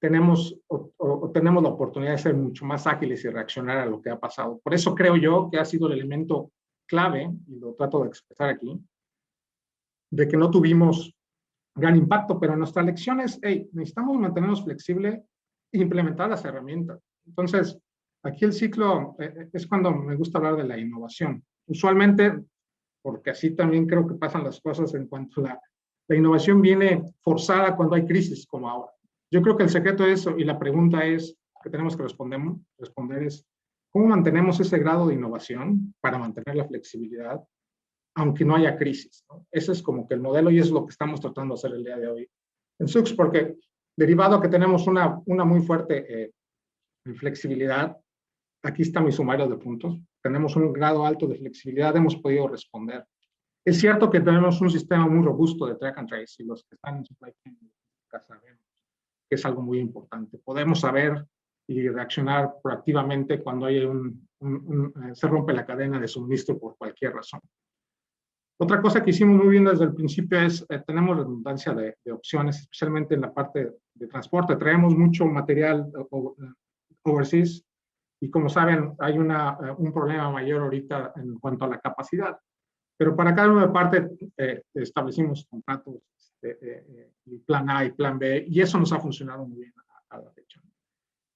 tenemos la oportunidad de ser mucho más ágiles y reaccionar a lo que ha pasado. Por eso creo yo que ha sido el elemento clave, y lo trato de expresar aquí, de que no tuvimos gran impacto, pero nuestra lección es, hey, necesitamos mantenernos flexibles e implementar las herramientas. Entonces, aquí el ciclo es cuando me gusta hablar de la innovación. Usualmente, porque así también creo que pasan las cosas en cuanto a la innovación viene forzada cuando hay crisis como ahora. Yo creo que el secreto es eso, y la pregunta es, que tenemos que responder es, ¿cómo mantenemos ese grado de innovación para mantener la flexibilidad, aunque no haya crisis, ¿no? Ese es como que el modelo y es lo que estamos tratando de hacer el día de hoy en Sux, porque derivado que tenemos una muy fuerte flexibilidad, aquí está mi sumario de puntos, tenemos un grado alto de flexibilidad, hemos podido responder. Es cierto que tenemos un sistema muy robusto de track and trace y los que están en supply chain sabemos que es algo muy importante. Podemos saber y reaccionar proactivamente cuando hay se rompe la cadena de suministro por cualquier razón. Otra cosa que hicimos muy bien desde el principio es, tenemos redundancia de opciones, especialmente en la parte de transporte. Traemos mucho material overseas y como saben, hay un problema mayor ahorita en cuanto a la capacidad. Pero para cada una parte establecimos contratos, plan A y plan B, y eso nos ha funcionado muy bien a la fecha.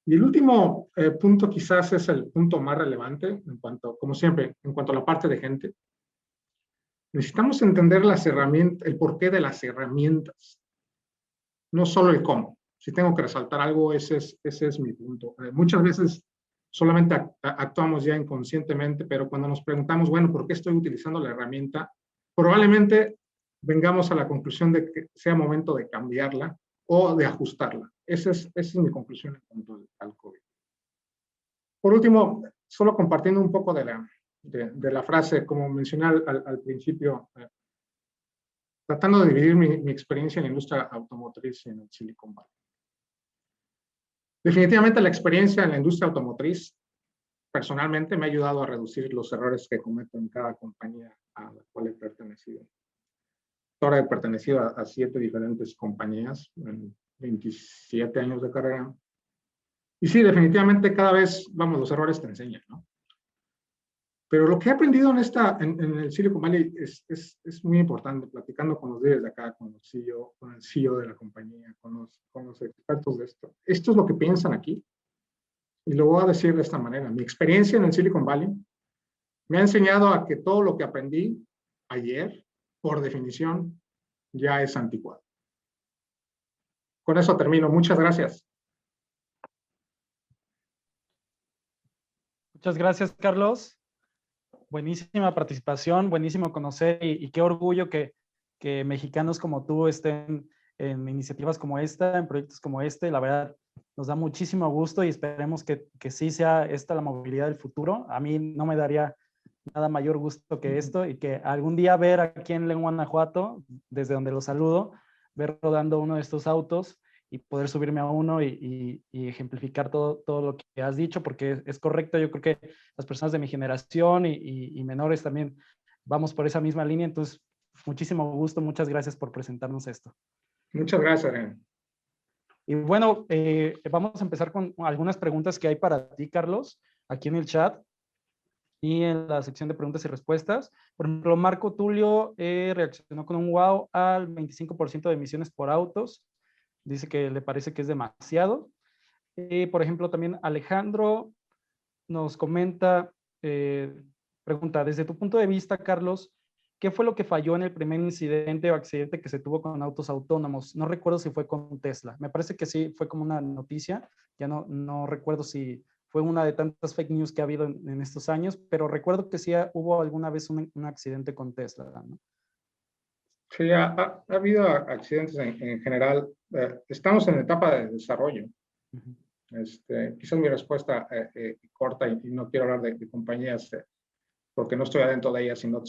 Y el último punto quizás es el punto más relevante, en cuanto, como siempre, en cuanto a la parte de gente. Necesitamos entender las herramientas, el porqué de las herramientas, no solo el cómo. Si tengo que resaltar algo, ese es mi punto. Muchas veces solamente actuamos ya inconscientemente, pero cuando nos preguntamos, bueno, ¿por qué estoy utilizando la herramienta? Probablemente vengamos a la conclusión de que sea momento de cambiarla o de ajustarla. Esa es mi conclusión en cuanto al COVID. Por último, solo compartiendo un poco de la frase, como mencioné al principio, tratando de dividir mi experiencia en la industria automotriz y en el Silicon Valley. Definitivamente la experiencia en la industria automotriz personalmente me ha ayudado a reducir los errores que cometo en cada compañía a la cual he pertenecido. Ahora he pertenecido a 7 diferentes compañías en 27 años de carrera. Y sí, definitivamente cada vez, vamos, los errores te enseñan, ¿no? Pero lo que he aprendido en el Silicon Valley es muy importante, platicando con los líderes de acá, con el CEO de la compañía, con los expertos de esto. Esto es lo que piensan aquí. Y lo voy a decir de esta manera. Mi experiencia en el Silicon Valley me ha enseñado a que todo lo que aprendí ayer, por definición, ya es anticuado. Con eso termino. Muchas gracias. Muchas gracias, Carlos. Buenísima participación, buenísimo conocer y qué orgullo que mexicanos como tú estén en iniciativas como esta, en proyectos como este. La verdad, nos da muchísimo gusto y esperemos que sí sea esta la movilidad del futuro. A mí no me daría nada mayor gusto que esto y que algún día ver aquí en León, Guanajuato, desde donde lo saludo, ver rodando uno de estos autos y poder subirme a uno y ejemplificar todo lo que has dicho, porque es correcto. Yo creo que las personas de mi generación y menores también vamos por esa misma línea. Entonces, muchísimo gusto. Muchas gracias por presentarnos esto. Muchas gracias, Adrián. Y bueno, vamos a empezar con algunas preguntas que hay para ti, Carlos, aquí en el chat y en la sección de preguntas y respuestas. Por ejemplo, Marco Tulio reaccionó con un wow al 25% de emisiones por autos. Dice que le parece que es demasiado. Por ejemplo, también Alejandro nos comenta, pregunta, desde tu punto de vista, Carlos, ¿qué fue lo que falló en el primer incidente o accidente que se tuvo con autos autónomos? No recuerdo si fue con Tesla. Me parece que sí, fue como una noticia. Ya no recuerdo si fue una de tantas fake news que ha habido en estos años, pero recuerdo que sí hubo alguna vez un accidente con Tesla, ¿no? Sí, ha habido accidentes en general. Estamos en etapa de desarrollo. Uh-huh. Quizás mi respuesta corta y no quiero hablar de compañías porque no estoy adentro de ellas y no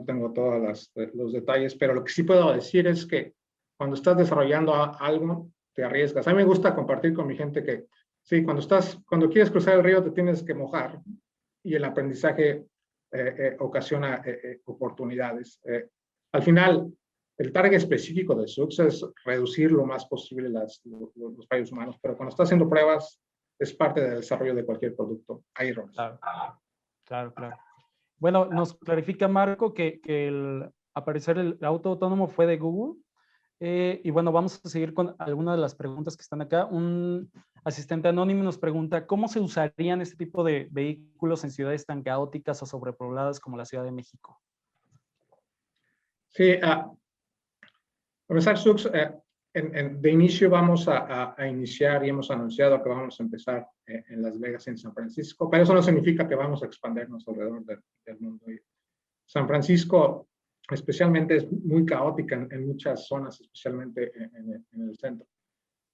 tengo todos los detalles, pero lo que sí puedo decir es que cuando estás desarrollando algo, te arriesgas. A mí me gusta compartir con mi gente que sí, cuando quieres cruzar el río te tienes que mojar y el aprendizaje ocasiona oportunidades. Al final, el target específico de SUX es reducir lo más posible los fallos humanos, pero cuando estás haciendo pruebas, es parte del desarrollo de cualquier producto. Hay errores. Claro. Bueno, nos clarifica Marco que el aparecer el auto autónomo fue de Google. Y bueno, vamos a seguir con algunas de las preguntas que están acá. Un asistente anónimo nos pregunta, ¿cómo se usarían este tipo de vehículos en ciudades tan caóticas o sobrepobladas como la Ciudad de México? Sí, comenzar SUX, de inicio vamos a iniciar y hemos anunciado que vamos a empezar en Las Vegas y en San Francisco, pero eso no significa que vamos a expandirnos alrededor del mundo. San Francisco especialmente es muy caótica en muchas zonas, especialmente en el centro.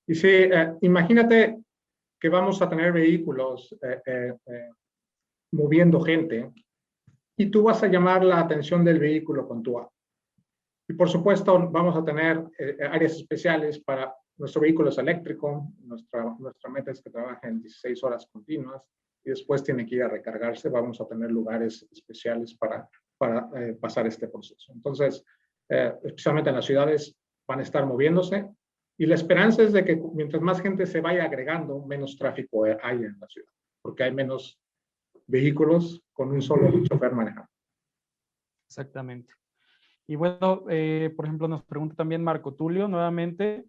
Y sí, imagínate que vamos a tener vehículos moviendo gente y tú vas a llamar la atención del vehículo con tu app. Y por supuesto vamos a tener áreas especiales para nuestro vehículo es eléctrico, nuestra meta es que trabaje en 16 horas continuas y después tiene que ir a recargarse. Vamos a tener lugares especiales para pasar este proceso. Entonces, especialmente en las ciudades van a estar moviéndose y la esperanza es de que mientras más gente se vaya agregando, menos tráfico hay en la ciudad, porque hay menos vehículos con un solo chofer manejando. Exactamente. Y bueno, por ejemplo, nos pregunta también Marco Tulio nuevamente,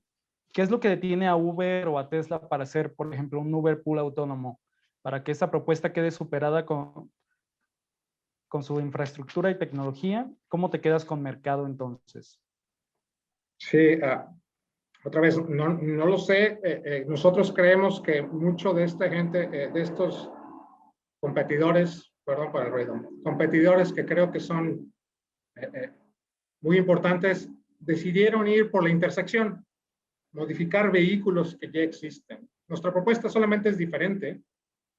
¿qué es lo que detiene a Uber o a Tesla para hacer, por ejemplo, un Uber Pool autónomo? Para que esta propuesta quede superada con su infraestructura y tecnología, ¿cómo te quedas con mercado entonces? Sí, otra vez, no lo sé. Nosotros creemos que mucho de esta gente, de estos competidores, perdón por el ruido, competidores que creo que son muy importantes, decidieron ir por la intersección, modificar vehículos que ya existen. Nuestra propuesta solamente es diferente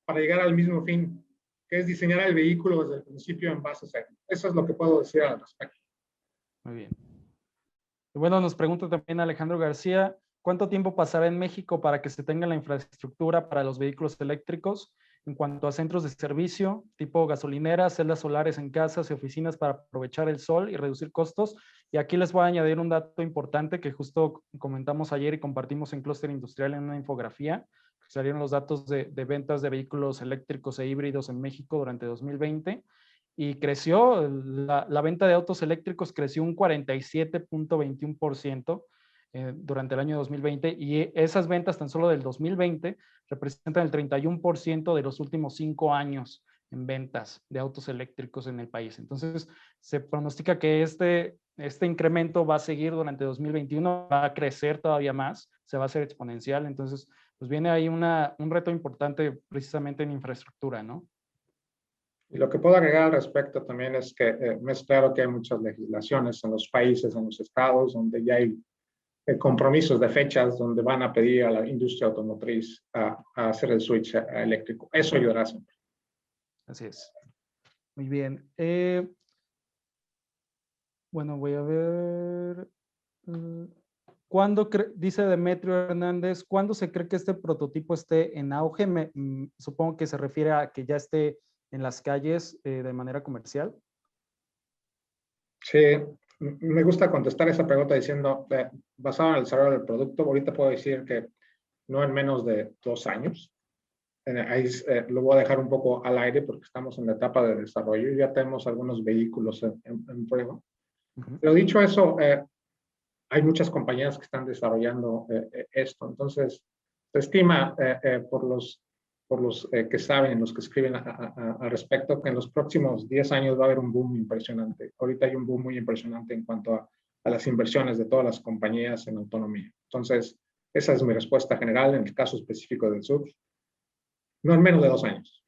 para llegar al mismo fin, que es diseñar el vehículo desde el principio en base a cero. Eso es lo que puedo decir al respecto. Muy bien. Y bueno, nos pregunta también Alejandro García, ¿cuánto tiempo pasará en México para que se tenga la infraestructura para los vehículos eléctricos en cuanto a centros de servicio, tipo gasolineras, celdas solares en casas y oficinas para aprovechar el sol y reducir costos? Y aquí les voy a añadir un dato importante que justo comentamos ayer y compartimos en Clúster Industrial en una infografía. Salieron los datos de ventas de vehículos eléctricos e híbridos en México durante 2020. Y creció, la venta de autos eléctricos creció un 47.21% durante el año 2020 y esas ventas tan solo del 2020 representan el 31% de los últimos 5 años en ventas de autos eléctricos en el país. Entonces, se pronostica que este incremento va a seguir durante 2021, va a crecer todavía más, se va a hacer exponencial. Entonces, pues viene ahí un reto importante precisamente en infraestructura, ¿no? Y lo que puedo agregar al respecto también es que es claro que hay muchas legislaciones en los países, en los estados, donde ya hay compromisos de fechas donde van a pedir a la industria automotriz a hacer el switch a eléctrico. Eso ayudará siempre. Así es. Muy bien. Bueno, voy a ver. ¿Cuándo dice Demetrio Hernández, ¿cuándo se cree que este prototipo esté en auge? Supongo que se refiere a que ya esté en las calles de manera comercial. Sí, me gusta contestar esa pregunta diciendo, basado en el desarrollo del producto, ahorita puedo decir que no en menos de 2 años. Ahí lo voy a dejar un poco al aire porque estamos en la etapa de desarrollo y ya tenemos algunos vehículos en prueba. Pero dicho eso, hay muchas compañías que están desarrollando esto. Entonces, se estima por los que saben, los que escriben al respecto, que en los próximos 10 años va a haber un boom impresionante. Ahorita hay un boom muy impresionante en cuanto a las inversiones de todas las compañías en autonomía. Entonces, esa es mi respuesta general en el caso específico del SUV. No en menos de 2 años.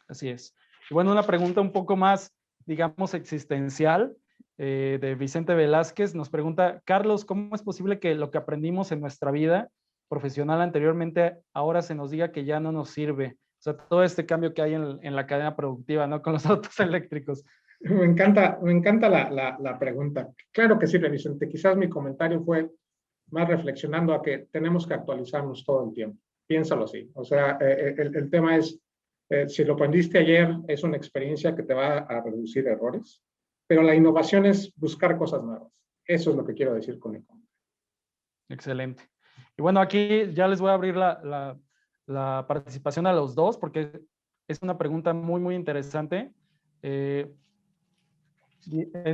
Así es. Y bueno, una pregunta un poco más, digamos, existencial, de Vicente Velázquez. Nos pregunta, Carlos, ¿cómo es posible que lo que aprendimos en nuestra vida profesional anteriormente ahora se nos diga que ya no nos sirve? O sea, todo este cambio que hay en la cadena productiva, ¿no? Con los autos eléctricos. Me encanta la pregunta. Claro que sirve, Vicente. Quizás mi comentario fue más reflexionando a que tenemos que actualizarnos todo el tiempo. Piénsalo así. O sea, el tema es, si lo aprendiste ayer, es una experiencia que te va a reducir errores, pero la innovación es buscar cosas nuevas. Eso es lo que quiero decir con el comentario. Excelente. Y bueno, aquí ya les voy a abrir la participación a los dos, porque es una pregunta muy, muy interesante. Es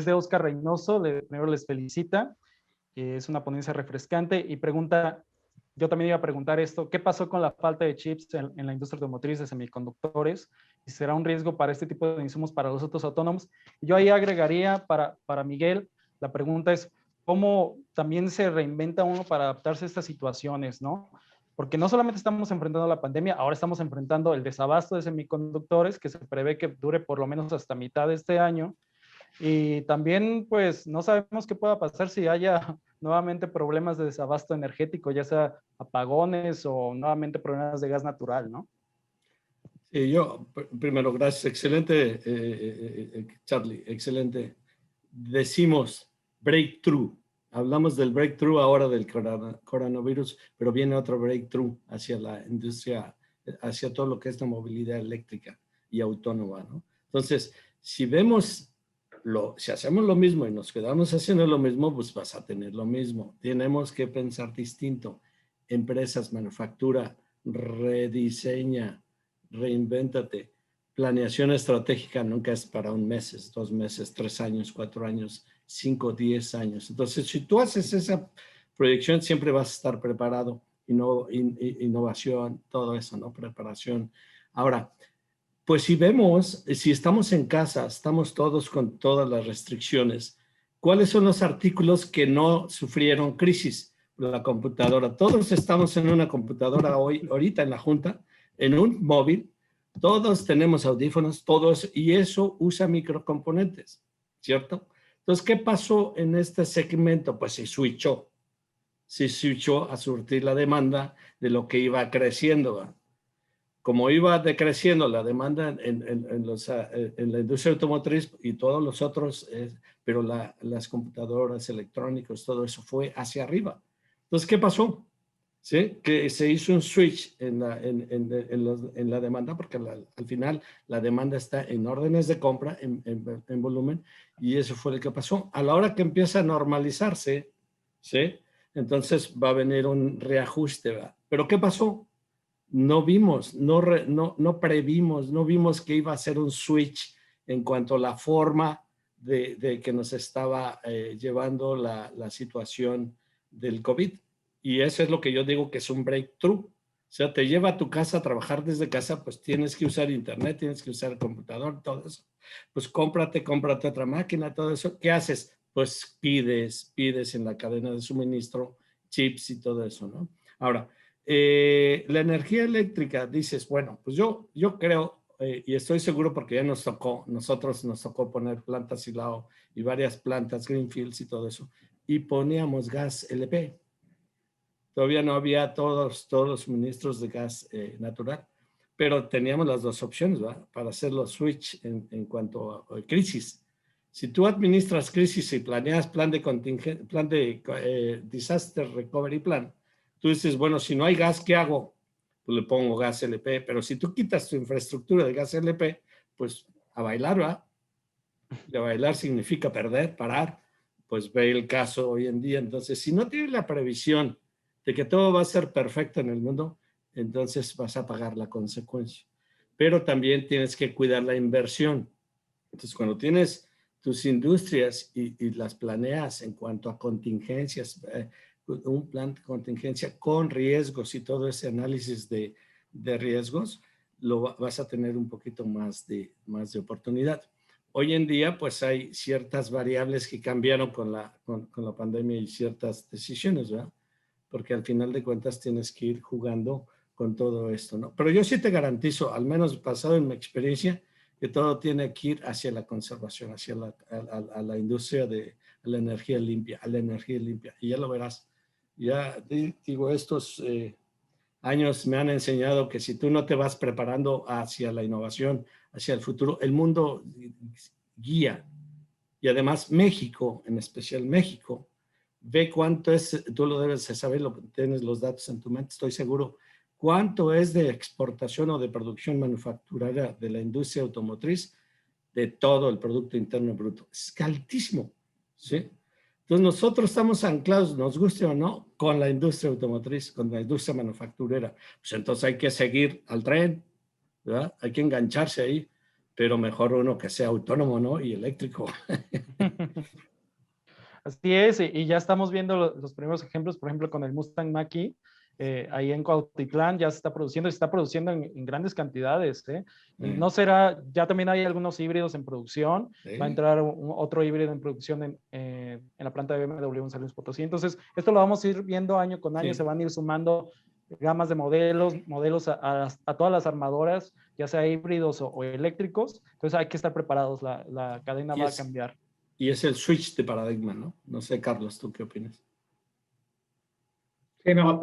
de Oscar Reynoso, primero les felicita. Es una ponencia refrescante y pregunta, yo también iba a preguntar esto, ¿qué pasó con la falta de chips en la industria automotriz de semiconductores? ¿Y será un riesgo para este tipo de insumos para los autos autónomos? Yo ahí agregaría para Miguel, la pregunta es, ¿cómo también se reinventa uno para adaptarse a estas situaciones, no? Porque no solamente estamos enfrentando la pandemia, ahora estamos enfrentando el desabasto de semiconductores que se prevé que dure por lo menos hasta mitad de este año. Y también, pues, no sabemos qué pueda pasar si haya nuevamente problemas de desabasto energético, ya sea apagones o nuevamente problemas de gas natural, ¿no? Yo, primero, gracias. Excelente, Charlie, excelente. Decimos breakthrough. Hablamos del breakthrough ahora del coronavirus, pero viene otro breakthrough hacia la industria, hacia todo lo que es la movilidad eléctrica y autónoma, ¿no? Entonces, si hacemos lo mismo y nos quedamos haciendo lo mismo, pues vas a tener lo mismo. Tenemos que pensar distinto. Empresas, manufactura, rediseña, reinvéntate. Planeación estratégica nunca es para 1 mes, 2 meses, 3 años, 4 años, 5, 10 años. Entonces, si tú haces esa proyección, siempre vas a estar preparado. Innovación, todo eso, ¿no? Preparación. Ahora, pues si estamos en casa, estamos todos con todas las restricciones, ¿cuáles son los artículos que no sufrieron crisis? La computadora. Todos estamos en una computadora ahorita en la junta, en un móvil, todos tenemos audífonos, todos, y eso usa microcomponentes, ¿cierto? Entonces, ¿qué pasó en este segmento? Pues se switchó a surtir la demanda de lo que iba creciendo, ¿verdad? Como iba decreciendo la demanda en la industria automotriz y todos los otros, pero las computadoras, electrónicos, todo eso fue hacia arriba. Entonces, ¿qué pasó? ¿Sí? Que se hizo un switch en la demanda, porque al final la demanda está en órdenes de compra, en volumen, y eso fue lo que pasó. A la hora que empieza a normalizarse, ¿sí? Entonces va a venir un reajuste, ¿verdad? Pero ¿qué pasó? No vimos, no previmos, no vimos que iba a ser un switch en cuanto a la forma de que nos estaba llevando la situación del COVID. Y eso es lo que yo digo que es un breakthrough. O sea, te lleva a tu casa a trabajar desde casa, pues tienes que usar internet, tienes que usar el computador, todo eso. Pues cómprate otra máquina, todo eso. ¿Qué haces? Pues pides en la cadena de suministro chips y todo eso, ¿no? Ahora, la energía eléctrica, dices, bueno, pues yo creo, y estoy seguro porque ya nosotros nos tocó poner plantas Silao y varias plantas Greenfields y todo eso, y poníamos gas LP. Todavía no había todos los suministros de gas natural, pero teníamos las dos opciones, ¿verdad? Para hacer los switch en cuanto a crisis. Si tú administras crisis y planeas plan de disaster recovery plan, tú dices, bueno, si no hay gas, ¿qué hago? Pues le pongo gas LP, pero si tú quitas tu infraestructura de gas LP, pues a bailar, ¿verdad? Y a bailar significa perder, parar, pues ve el caso hoy en día. Entonces, si no tienes la previsión de que todo va a ser perfecto en el mundo, entonces vas a pagar la consecuencia. Pero también tienes que cuidar la inversión. Entonces, cuando tienes tus industrias y las planeas en cuanto a contingencias, un plan de contingencia con riesgos y todo ese análisis de riesgos, lo vas a tener un poquito más de oportunidad. Hoy en día, pues hay ciertas variables que cambiaron con la pandemia y ciertas decisiones, ¿verdad? Porque al final de cuentas tienes que ir jugando con todo esto, ¿no? Pero yo sí te garantizo, al menos basado en mi experiencia, que todo tiene que ir hacia la conservación, hacia la industria de la energía limpia, a la energía limpia. Y ya lo verás. Ya digo, estos años me han enseñado que si tú no te vas preparando hacia la innovación, hacia el futuro, el mundo guía. Y además México, en especial México, ve cuánto es, tú lo debes de saber, tienes los datos en tu mente, estoy seguro, cuánto es de exportación o de producción manufacturera de la industria automotriz de todo el Producto Interno Bruto. Es altísimo, ¿sí? Entonces nosotros estamos anclados, nos guste o no, con la industria automotriz, con la industria manufacturera. Pues entonces hay que seguir al tren, ¿verdad? Hay que engancharse ahí, pero mejor uno que sea autónomo, ¿no? Y eléctrico. Así es, y ya estamos viendo los primeros ejemplos, por ejemplo, con el Mustang Mach-E, ahí en Cuautitlán ya se está produciendo en grandes cantidades, ¿eh? Y no será, ya también hay algunos híbridos en producción, va a entrar otro híbrido en producción en la planta de BMW en San Luis Potosí. Entonces, esto lo vamos a ir viendo año con año, se van a ir sumando gamas de modelos a todas las armadoras, ya sea híbridos o eléctricos. Entonces hay que estar preparados, la cadena va a cambiar. Y es el switch de paradigma, ¿no? No sé, Carlos, ¿tú qué opinas? Sí, no,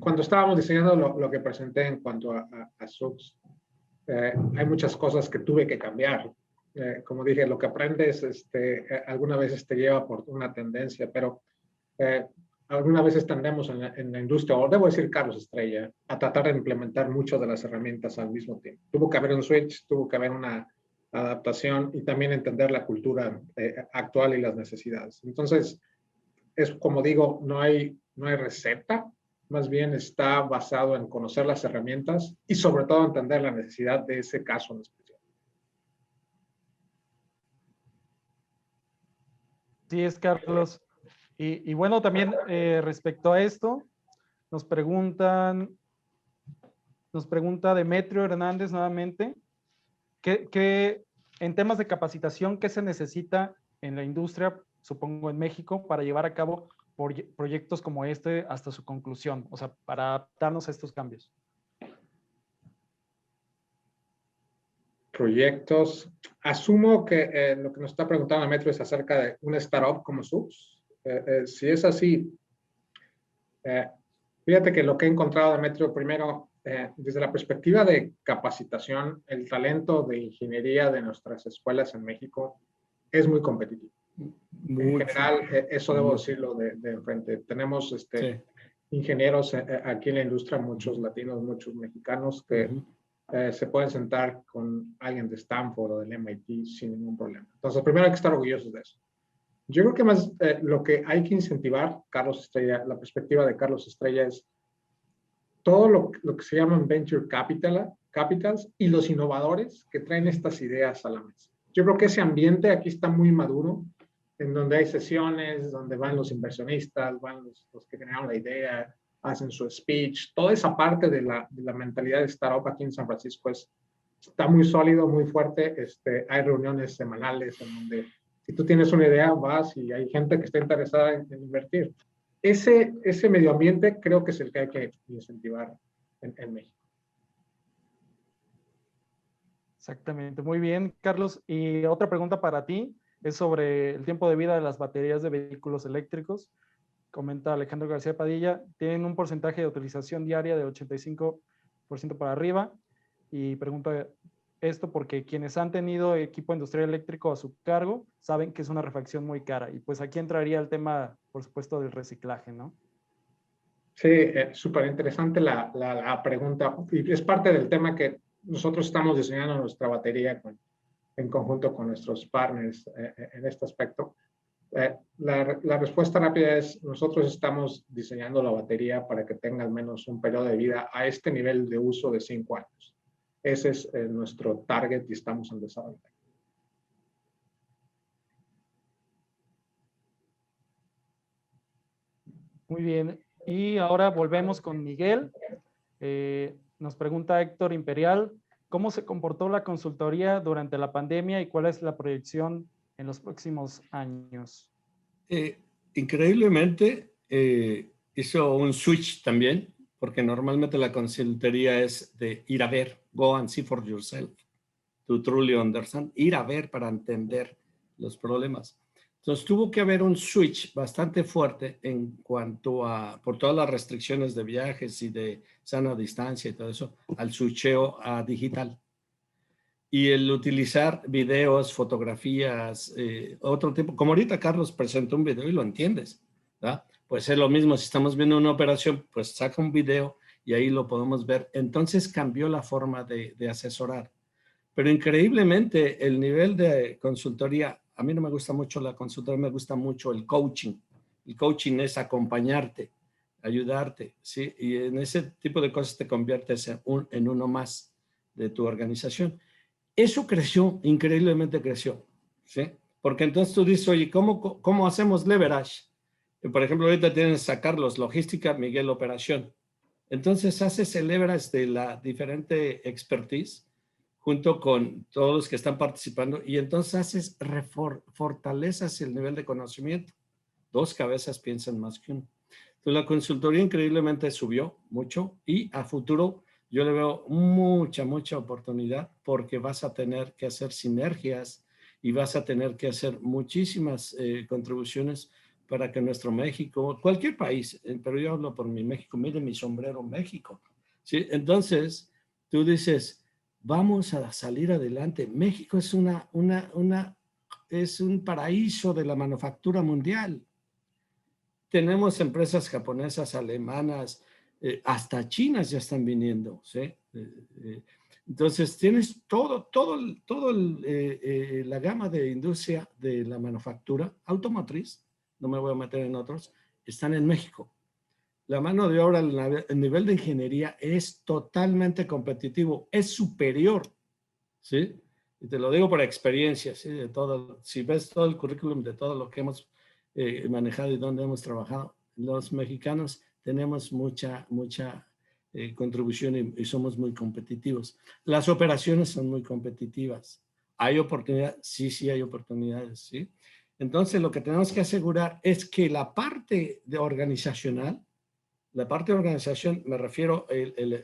cuando estábamos diseñando lo que presenté en cuanto a SUX, hay muchas cosas que tuve que cambiar. Como dije, lo que aprendes alguna vez te lleva por una tendencia, pero algunas veces tendemos en la industria, o debo decir Carlos Estrella, a tratar de implementar muchas de las herramientas al mismo tiempo. Tuvo que haber un switch, tuvo que haber una adaptación y también entender la cultura actual y las necesidades. Entonces, es como digo, no hay receta, más bien está basado en conocer las herramientas y sobre todo entender la necesidad de ese caso en especial. Sí, es Carlos. Y bueno, también respecto a esto, nos pregunta Demetrio Hernández nuevamente, ¿qué en temas de capacitación, qué se necesita en la industria, supongo en México, para llevar a cabo proyectos como este hasta su conclusión? O sea, para adaptarnos a estos cambios. Proyectos. Asumo que lo que nos está preguntando Metro es acerca de una startup como SUX. Si es así, fíjate que lo que he encontrado de Metro, primero, desde la perspectiva de capacitación, el talento de ingeniería de nuestras escuelas en México es muy competitivo. En general, eso debo decirlo de frente. Tenemos ingenieros aquí en la industria, muchos latinos, muchos mexicanos, que se pueden sentar con alguien de Stanford o del MIT sin ningún problema. Entonces, primero hay que estar orgullosos de eso. Yo creo que más lo que hay que incentivar, Carlos Estrella, la perspectiva de Carlos Estrella es todo lo que se llaman venture capitals y los innovadores que traen estas ideas a la mesa. Yo creo que ese ambiente aquí está muy maduro, en donde hay sesiones, donde van los inversionistas, van los que generaron la idea, hacen su speech. Toda esa parte de la mentalidad de startup aquí en San Francisco está muy sólido, muy fuerte. Hay reuniones semanales en donde si tú tienes una idea, vas y hay gente que está interesada en invertir. Ese medio ambiente creo que es el que hay que incentivar en México. Exactamente, muy bien, Carlos. Y otra pregunta para ti es sobre el tiempo de vida de las baterías de vehículos eléctricos. Comenta Alejandro García Padilla, tienen un porcentaje de utilización diaria de 85% para arriba. Y pregunta esto porque quienes han tenido equipo industrial eléctrico a su cargo saben que es una refacción muy cara. Y pues aquí entraría el tema, por supuesto, del reciclaje, ¿no? Sí, súper interesante la pregunta. Y es parte del tema que nosotros estamos diseñando nuestra batería en conjunto con nuestros partners en este aspecto. La respuesta rápida es, nosotros estamos diseñando la batería para que tenga al menos un periodo de vida a este nivel de uso de 5 años. Ese es nuestro target y estamos en desarrollo. Muy bien. Y ahora volvemos con Miguel. Nos pregunta Héctor Imperial, ¿cómo se comportó la consultoría durante la pandemia y cuál es la proyección en los próximos años? Increíblemente, hizo un switch también, porque normalmente la consultoría es de ir a ver, go and see for yourself, to truly understand, ir a ver para entender los problemas. Entonces tuvo que haber un switch bastante fuerte en cuanto a, por todas las restricciones de viajes y de sana distancia y todo eso, al switcheo a digital. Y el utilizar videos, fotografías, otro tipo, como ahorita Carlos presentó un video y lo entiendes, ¿verdad? Pues es lo mismo, si estamos viendo una operación, pues saca un video y ahí lo podemos ver. Entonces cambió la forma de asesorar. Pero increíblemente el nivel de consultoría, a mí no me gusta mucho la consultoría, me gusta mucho el coaching. El coaching es acompañarte, ayudarte, ¿sí? Y en ese tipo de cosas te conviertes en uno más de tu organización. Eso creció, increíblemente creció, ¿sí? Porque entonces tú dices, oye, ¿cómo hacemos leverage? Por ejemplo, ahorita tienes a Carlos, logística, Miguel, operación. Entonces haces el leverage de la diferente expertise junto con todos los que están participando y entonces haces, fortalezas el nivel de conocimiento. 2 cabezas piensan más que uno. Entonces la consultoría increíblemente subió mucho y a futuro yo le veo mucha oportunidad porque vas a tener que hacer sinergias y vas a tener que hacer muchísimas contribuciones para que nuestro México, cualquier país, pero yo hablo por mi México, mire mi sombrero México, ¿sí? Entonces tú dices, vamos a salir adelante. México es es un paraíso de la manufactura mundial. Tenemos empresas japonesas, alemanas, hasta chinas ya están viniendo, ¿sí? Entonces tienes la gama de industria de la manufactura automotriz, no me voy a meter en otros, están en México. La mano de obra, el nivel de ingeniería es totalmente competitivo, es superior, ¿sí? Y te lo digo por experiencia, ¿sí? De todo, si ves todo el currículum de todo lo que hemos manejado y donde hemos trabajado, los mexicanos tenemos mucha contribución y somos muy competitivos. Las operaciones son muy competitivas. ¿Hay oportunidades? Sí hay oportunidades, ¿sí? Entonces lo que tenemos que asegurar es que la parte organizacional, la parte de organización, me refiero a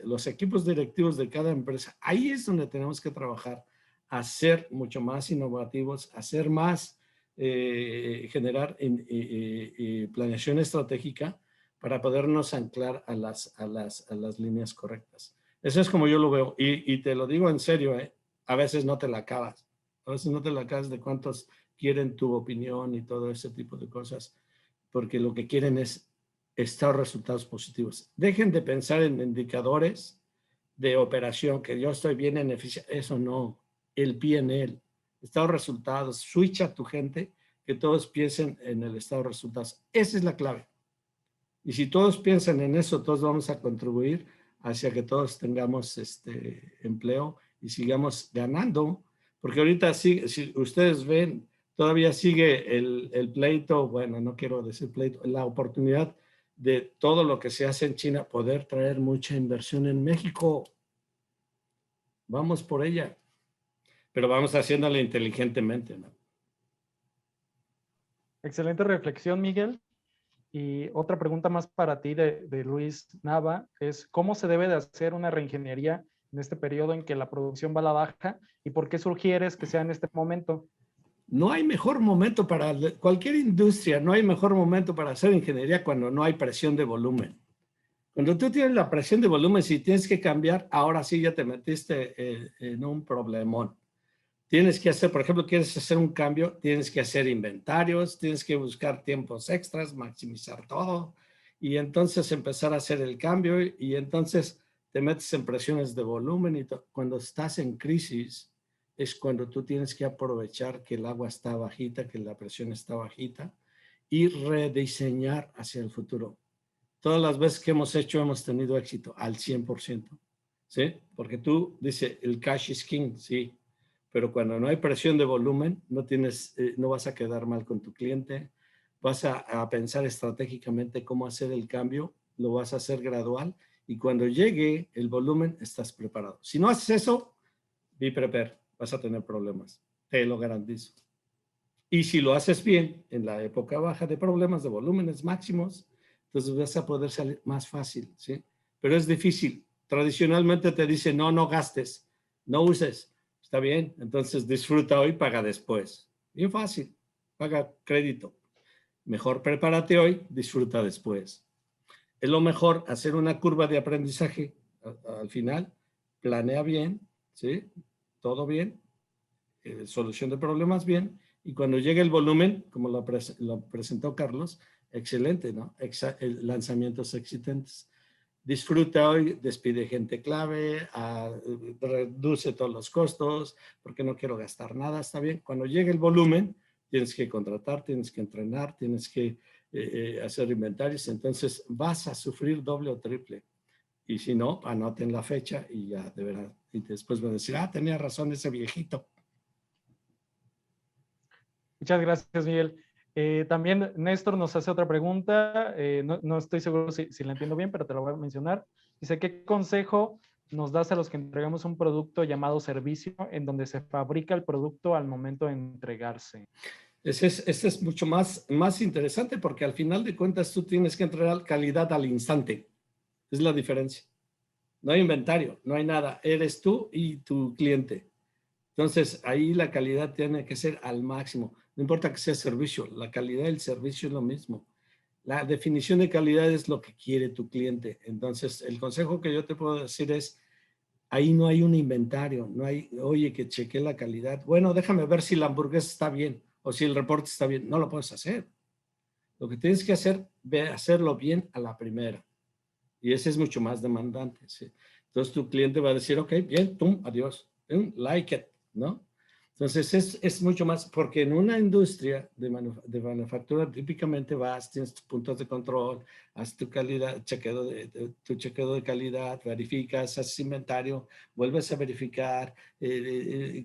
los equipos directivos de cada empresa, ahí es donde tenemos que trabajar, a ser mucho más innovativos, a ser más, generar planeación estratégica para podernos anclar a las líneas correctas. Eso es como yo lo veo y te lo digo en serio, a veces no te la acabas, de cuántos quieren tu opinión y todo ese tipo de cosas, porque lo que quieren es estos resultados positivos. Dejen de pensar en indicadores de operación, que yo estoy bien en eficiencia. Eso no. El P&L, estado de resultados, switch a tu gente, que todos piensen en el estado de resultados. Esa es la clave. Y si todos piensan en eso, todos vamos a contribuir hacia que todos tengamos empleo y sigamos ganando. Porque ahorita, si ustedes ven, todavía sigue el pleito, bueno, no quiero decir pleito, la oportunidad de todo lo que se hace en China, poder traer mucha inversión en México. Vamos por ella, pero vamos haciéndola inteligentemente, ¿no? Excelente reflexión, Miguel. Y otra pregunta más para ti de Luis Nava es, ¿cómo se debe de hacer una reingeniería en este periodo en que la producción va a la baja y por qué sugieres que sea en este momento? No hay mejor momento para cualquier industria, no hay mejor momento para hacer ingeniería cuando no hay presión de volumen. Cuando tú tienes la presión de volumen, si tienes que cambiar, ahora sí ya te metiste en un problemón. Tienes que hacer, por ejemplo, quieres hacer un cambio, tienes que hacer inventarios, tienes que buscar tiempos extras, maximizar todo y entonces empezar a hacer el cambio y entonces te metes en presiones de volumen y cuando estás en crisis, es cuando tú tienes que aprovechar que el agua está bajita, que la presión está bajita y rediseñar hacia el futuro. Todas las veces que hemos hecho hemos tenido éxito al 100%, ¿sí? Porque tú dices, el cash is king, sí, pero cuando no hay presión de volumen, no vas a quedar mal con tu cliente, vas a pensar estratégicamente cómo hacer el cambio, lo vas a hacer gradual y cuando llegue el volumen estás preparado. Si no haces eso, be prepared, vas a tener problemas, te lo garantizo. Y si lo haces bien en la época baja de problemas de volúmenes máximos, entonces vas a poder salir más fácil, ¿sí? Pero es difícil. Tradicionalmente te dicen, no gastes, no uses. Está bien, entonces disfruta hoy, paga después. Bien fácil, paga crédito. Mejor prepárate hoy, disfruta después. Es lo mejor hacer una curva de aprendizaje al final, planea bien, ¿sí? Todo bien, solución de problemas bien, y cuando llegue el volumen, como lo presentó Carlos, excelente, ¿no? Lanzamientos exitentes. Disfruta hoy, despide gente clave, reduce todos los costos, porque no quiero gastar nada, está bien. Cuando llegue el volumen, tienes que contratar, tienes que entrenar, tienes que hacer inventarios, entonces vas a sufrir doble o triple. Y si no, anoten la fecha y ya de verdad. Y después van a decir, tenía razón ese viejito. Muchas gracias, Miguel. También Néstor nos hace otra pregunta. No estoy seguro si la entiendo bien, pero te lo voy a mencionar. Dice, ¿qué consejo nos das a los que entregamos un producto llamado servicio en donde se fabrica el producto al momento de entregarse? Este es mucho más interesante porque al final de cuentas tú tienes que entregar calidad al instante. Es la diferencia. No hay inventario, no hay nada. Eres tú y tu cliente. Entonces, ahí la calidad tiene que ser al máximo. No importa que sea servicio, la calidad del servicio es lo mismo. La definición de calidad es lo que quiere tu cliente. Entonces, el consejo que yo te puedo decir es, ahí no hay un inventario, no hay, oye, que cheque la calidad. Bueno, déjame ver si la hamburguesa está bien o si el reporte está bien. No lo puedes hacer. Lo que tienes que hacer, hacerlo bien a la primera. Y ese es mucho más demandante, ¿sí? Entonces, tu cliente va a decir, ok, bien, adiós, like it, ¿no? Entonces, es mucho más, porque en una industria de manufactura, típicamente vas, tienes tus puntos de control, haces tu calidad, tu chequeo de calidad, verificas, haces inventario, vuelves a verificar,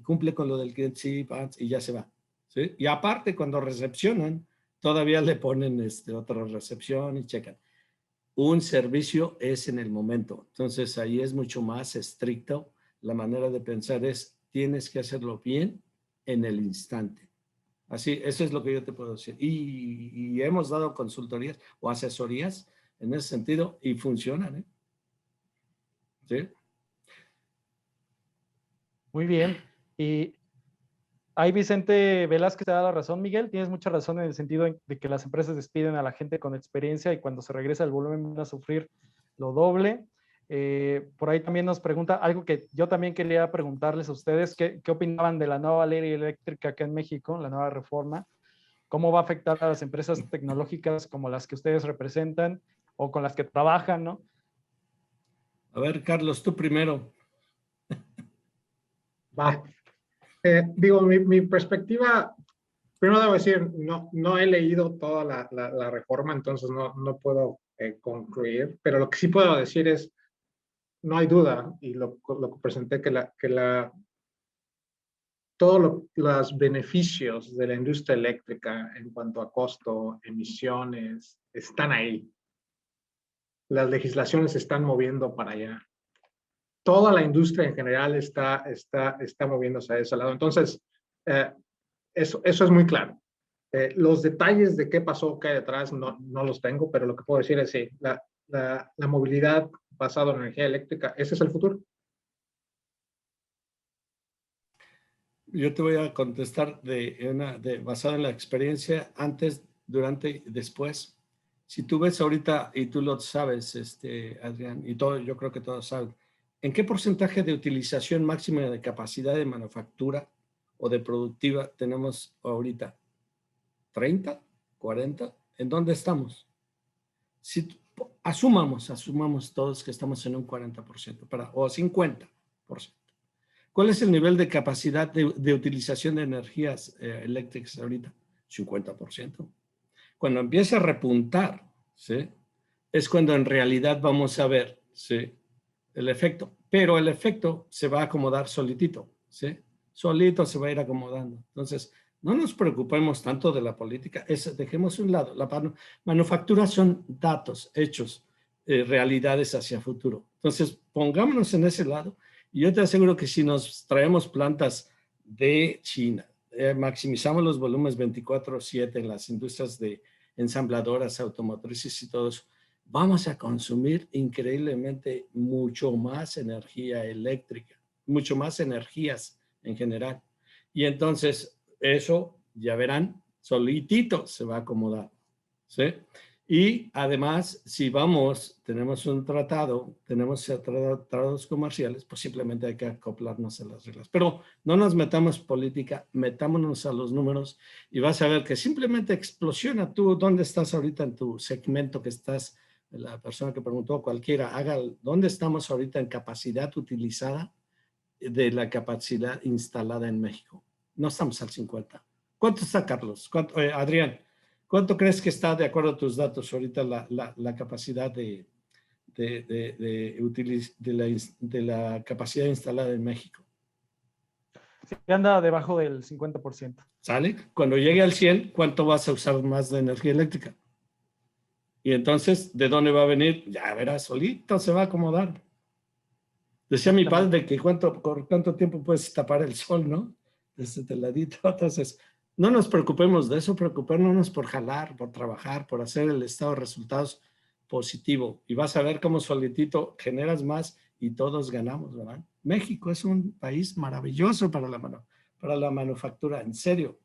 cumple con lo del cliente, sí, y ya se va, ¿sí? Y aparte, cuando recepcionan, todavía le ponen otra recepción y checan. Un servicio es en el momento. Entonces, ahí es mucho más estricto. La manera de pensar es, tienes que hacerlo bien en el instante. Así, eso es lo que yo te puedo decir. Y hemos dado consultorías o asesorías en ese sentido y funcionan, ¿eh? ¿Sí? Muy bien. Y ahí Vicente Velázquez te da la razón, Miguel. Tienes mucha razón en el sentido de que las empresas despiden a la gente con experiencia y cuando se regresa el volumen van a sufrir lo doble. Por ahí también nos pregunta algo que yo también quería preguntarles a ustedes, ¿qué opinaban de la nueva ley eléctrica acá en México, la nueva reforma? ¿Cómo va a afectar a las empresas tecnológicas como las que ustedes representan o con las que trabajan, ¿no? A ver, Carlos, tú primero. Va. Digo, mi perspectiva, primero debo decir, no he leído toda la reforma, entonces no puedo concluir, pero lo que sí puedo decir es, no hay duda, y lo que presenté, todos los beneficios de la industria eléctrica en cuanto a costo, emisiones, están ahí. Las legislaciones se están moviendo para allá. Toda la industria en general está moviéndose a ese lado. Entonces, eso es muy claro. Los detalles de qué pasó, qué hay detrás, no los tengo, pero lo que puedo decir es sí, la movilidad basada en energía eléctrica, ese es el futuro. Yo te voy a contestar basado en la experiencia antes, durante y después. Si tú ves ahorita, y tú lo sabes, Adrián, y yo creo que todos saben, ¿en qué porcentaje de utilización máxima de capacidad de manufactura o de productiva tenemos ahorita? ¿30? ¿40? ¿En dónde estamos? Si asumamos todos que estamos en un 40%, o 50%. ¿Cuál es el nivel de capacidad de utilización de energías eléctricas ahorita? 50%. Cuando empiece a repuntar, ¿sí? Es cuando en realidad vamos a ver, ¿sí? El efecto. Pero el efecto se va a acomodar solitito, ¿sí? Solito se va a ir acomodando. Entonces, no nos preocupemos tanto de la política. Dejemos a un lado. La manufactura son datos, hechos, realidades hacia futuro. Entonces, pongámonos en ese lado. Y yo te aseguro que si nos traemos plantas de China, maximizamos los volúmenes 24/7 en las industrias de ensambladoras, automotrices y todo eso, vamos a consumir increíblemente mucho más energía eléctrica, mucho más energías en general. Y entonces eso, ya verán, solitito se va a acomodar, ¿sí? Y además, si tenemos un tratado, tenemos tratados comerciales, pues simplemente hay que acoplarnos a las reglas. Pero no nos metamos política, metámonos a los números y vas a ver que simplemente explosiona. Tú, ¿dónde estás ahorita en tu segmento que estás? La persona que preguntó, cualquiera, ¿dónde estamos ahorita en capacidad utilizada de la capacidad instalada en México? No estamos al 50. ¿Cuánto está, Carlos? Adrián, ¿cuánto crees que está, de acuerdo a tus datos, ahorita la capacidad de la capacidad instalada en México? Sí, anda debajo del 50%. ¿Sale? Cuando llegue al 100, ¿cuánto vas a usar más de energía eléctrica? Y entonces, ¿de dónde va a venir? Ya verás, solito se va a acomodar. Decía mi padre que por cuánto tiempo puedes tapar el sol, ¿no? Desde este ladito. Entonces, no nos preocupemos de eso, preocupémonos por jalar, por trabajar, por hacer el estado de resultados positivo. Y vas a ver cómo solitito generas más y todos ganamos, ¿verdad? México es un país maravilloso para la manufactura, en serio.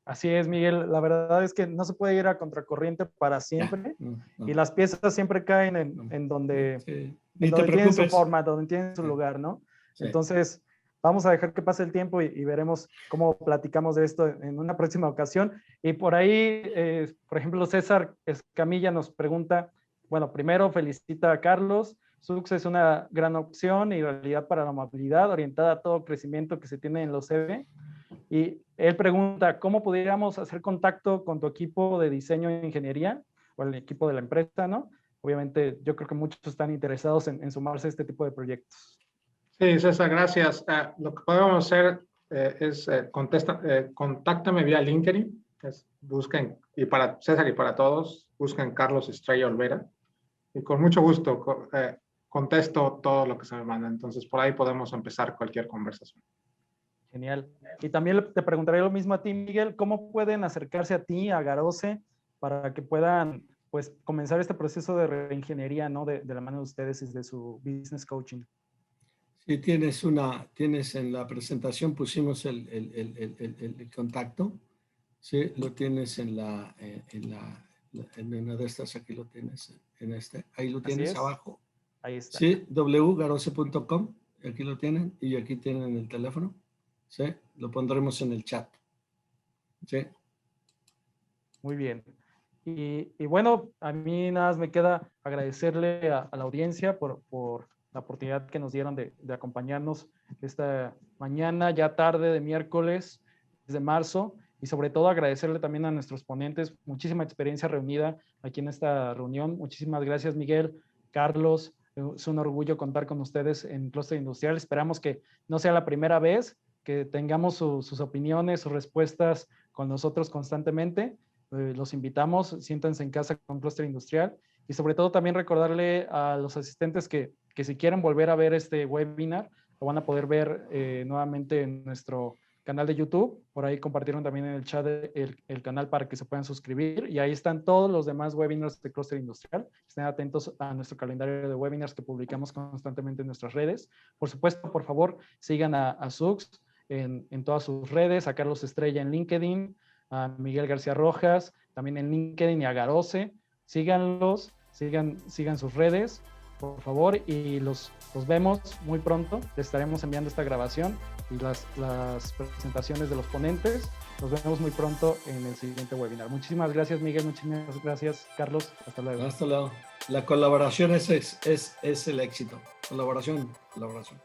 Así es, Miguel. La verdad es que no se puede ir a contracorriente para siempre. No. Y las piezas siempre caen en donde, donde tienen su forma, donde tienen su lugar, ¿no? Sí. Entonces, vamos a dejar que pase el tiempo y veremos cómo platicamos de esto en una próxima ocasión. Y por ahí, por ejemplo, César Escamilla nos pregunta, bueno, primero felicita a Carlos. SUX es una gran opción y realidad para la movilidad orientada a todo crecimiento que se tiene en los CV. Y él pregunta, ¿cómo pudiéramos hacer contacto con tu equipo de diseño e ingeniería o el equipo de la empresa, ¿no? Obviamente, yo creo que muchos están interesados en sumarse a este tipo de proyectos. Sí, César, gracias. Lo que podemos hacer es contáctame vía LinkedIn. Busquen, y para César y para todos, busquen Carlos Estrella Olvera. Y con mucho gusto contesto todo lo que se me manda. Entonces, por ahí podemos empezar cualquier conversación. Genial. Y también te preguntaré lo mismo a ti, Miguel, ¿cómo pueden acercarse a ti, a Garose, para que puedan, pues, comenzar este proceso de reingeniería, ¿no? De la mano de ustedes y de su business coaching. Sí, tienes en la presentación pusimos el contacto, sí, lo tienes en una de estas, aquí lo tienes, ahí lo tienes abajo. Ahí está. Sí, wgarose.com, aquí lo tienen, y aquí tienen el teléfono. ¿Sí? Lo pondremos en el chat. ¿Sí? Muy bien. Y bueno, a mí nada más me queda agradecerle a la audiencia por la oportunidad que nos dieron de acompañarnos esta mañana, ya tarde de miércoles, desde marzo, y sobre todo agradecerle también a nuestros ponentes, muchísima experiencia reunida aquí en esta reunión. Muchísimas gracias, Miguel, Carlos. Es un orgullo contar con ustedes en Clúster Industrial. Esperamos que no sea la primera vez, que tengamos sus opiniones, sus respuestas con nosotros constantemente. Los invitamos, siéntense en casa con Clúster Industrial, y sobre todo también recordarle a los asistentes que si quieren volver a ver este webinar, lo van a poder ver nuevamente en nuestro canal de YouTube. Por ahí compartieron también en el chat el canal para que se puedan suscribir, y ahí están todos los demás webinars de Clúster Industrial. Estén atentos a nuestro calendario de webinars que publicamos constantemente en nuestras redes. Por supuesto, por favor, sigan a SUX en todas sus redes, a Carlos Estrella en LinkedIn, a Miguel García Rojas también en LinkedIn, y a Garose. Síganlos, sigan sus redes, por favor, y los vemos muy pronto. Les estaremos enviando esta grabación y las presentaciones de los ponentes. Nos vemos muy pronto en el siguiente webinar. Muchísimas gracias, Miguel. Muchísimas gracias, Carlos. Hasta luego. Hasta luego. La colaboración es el éxito. Colaboración, colaboración.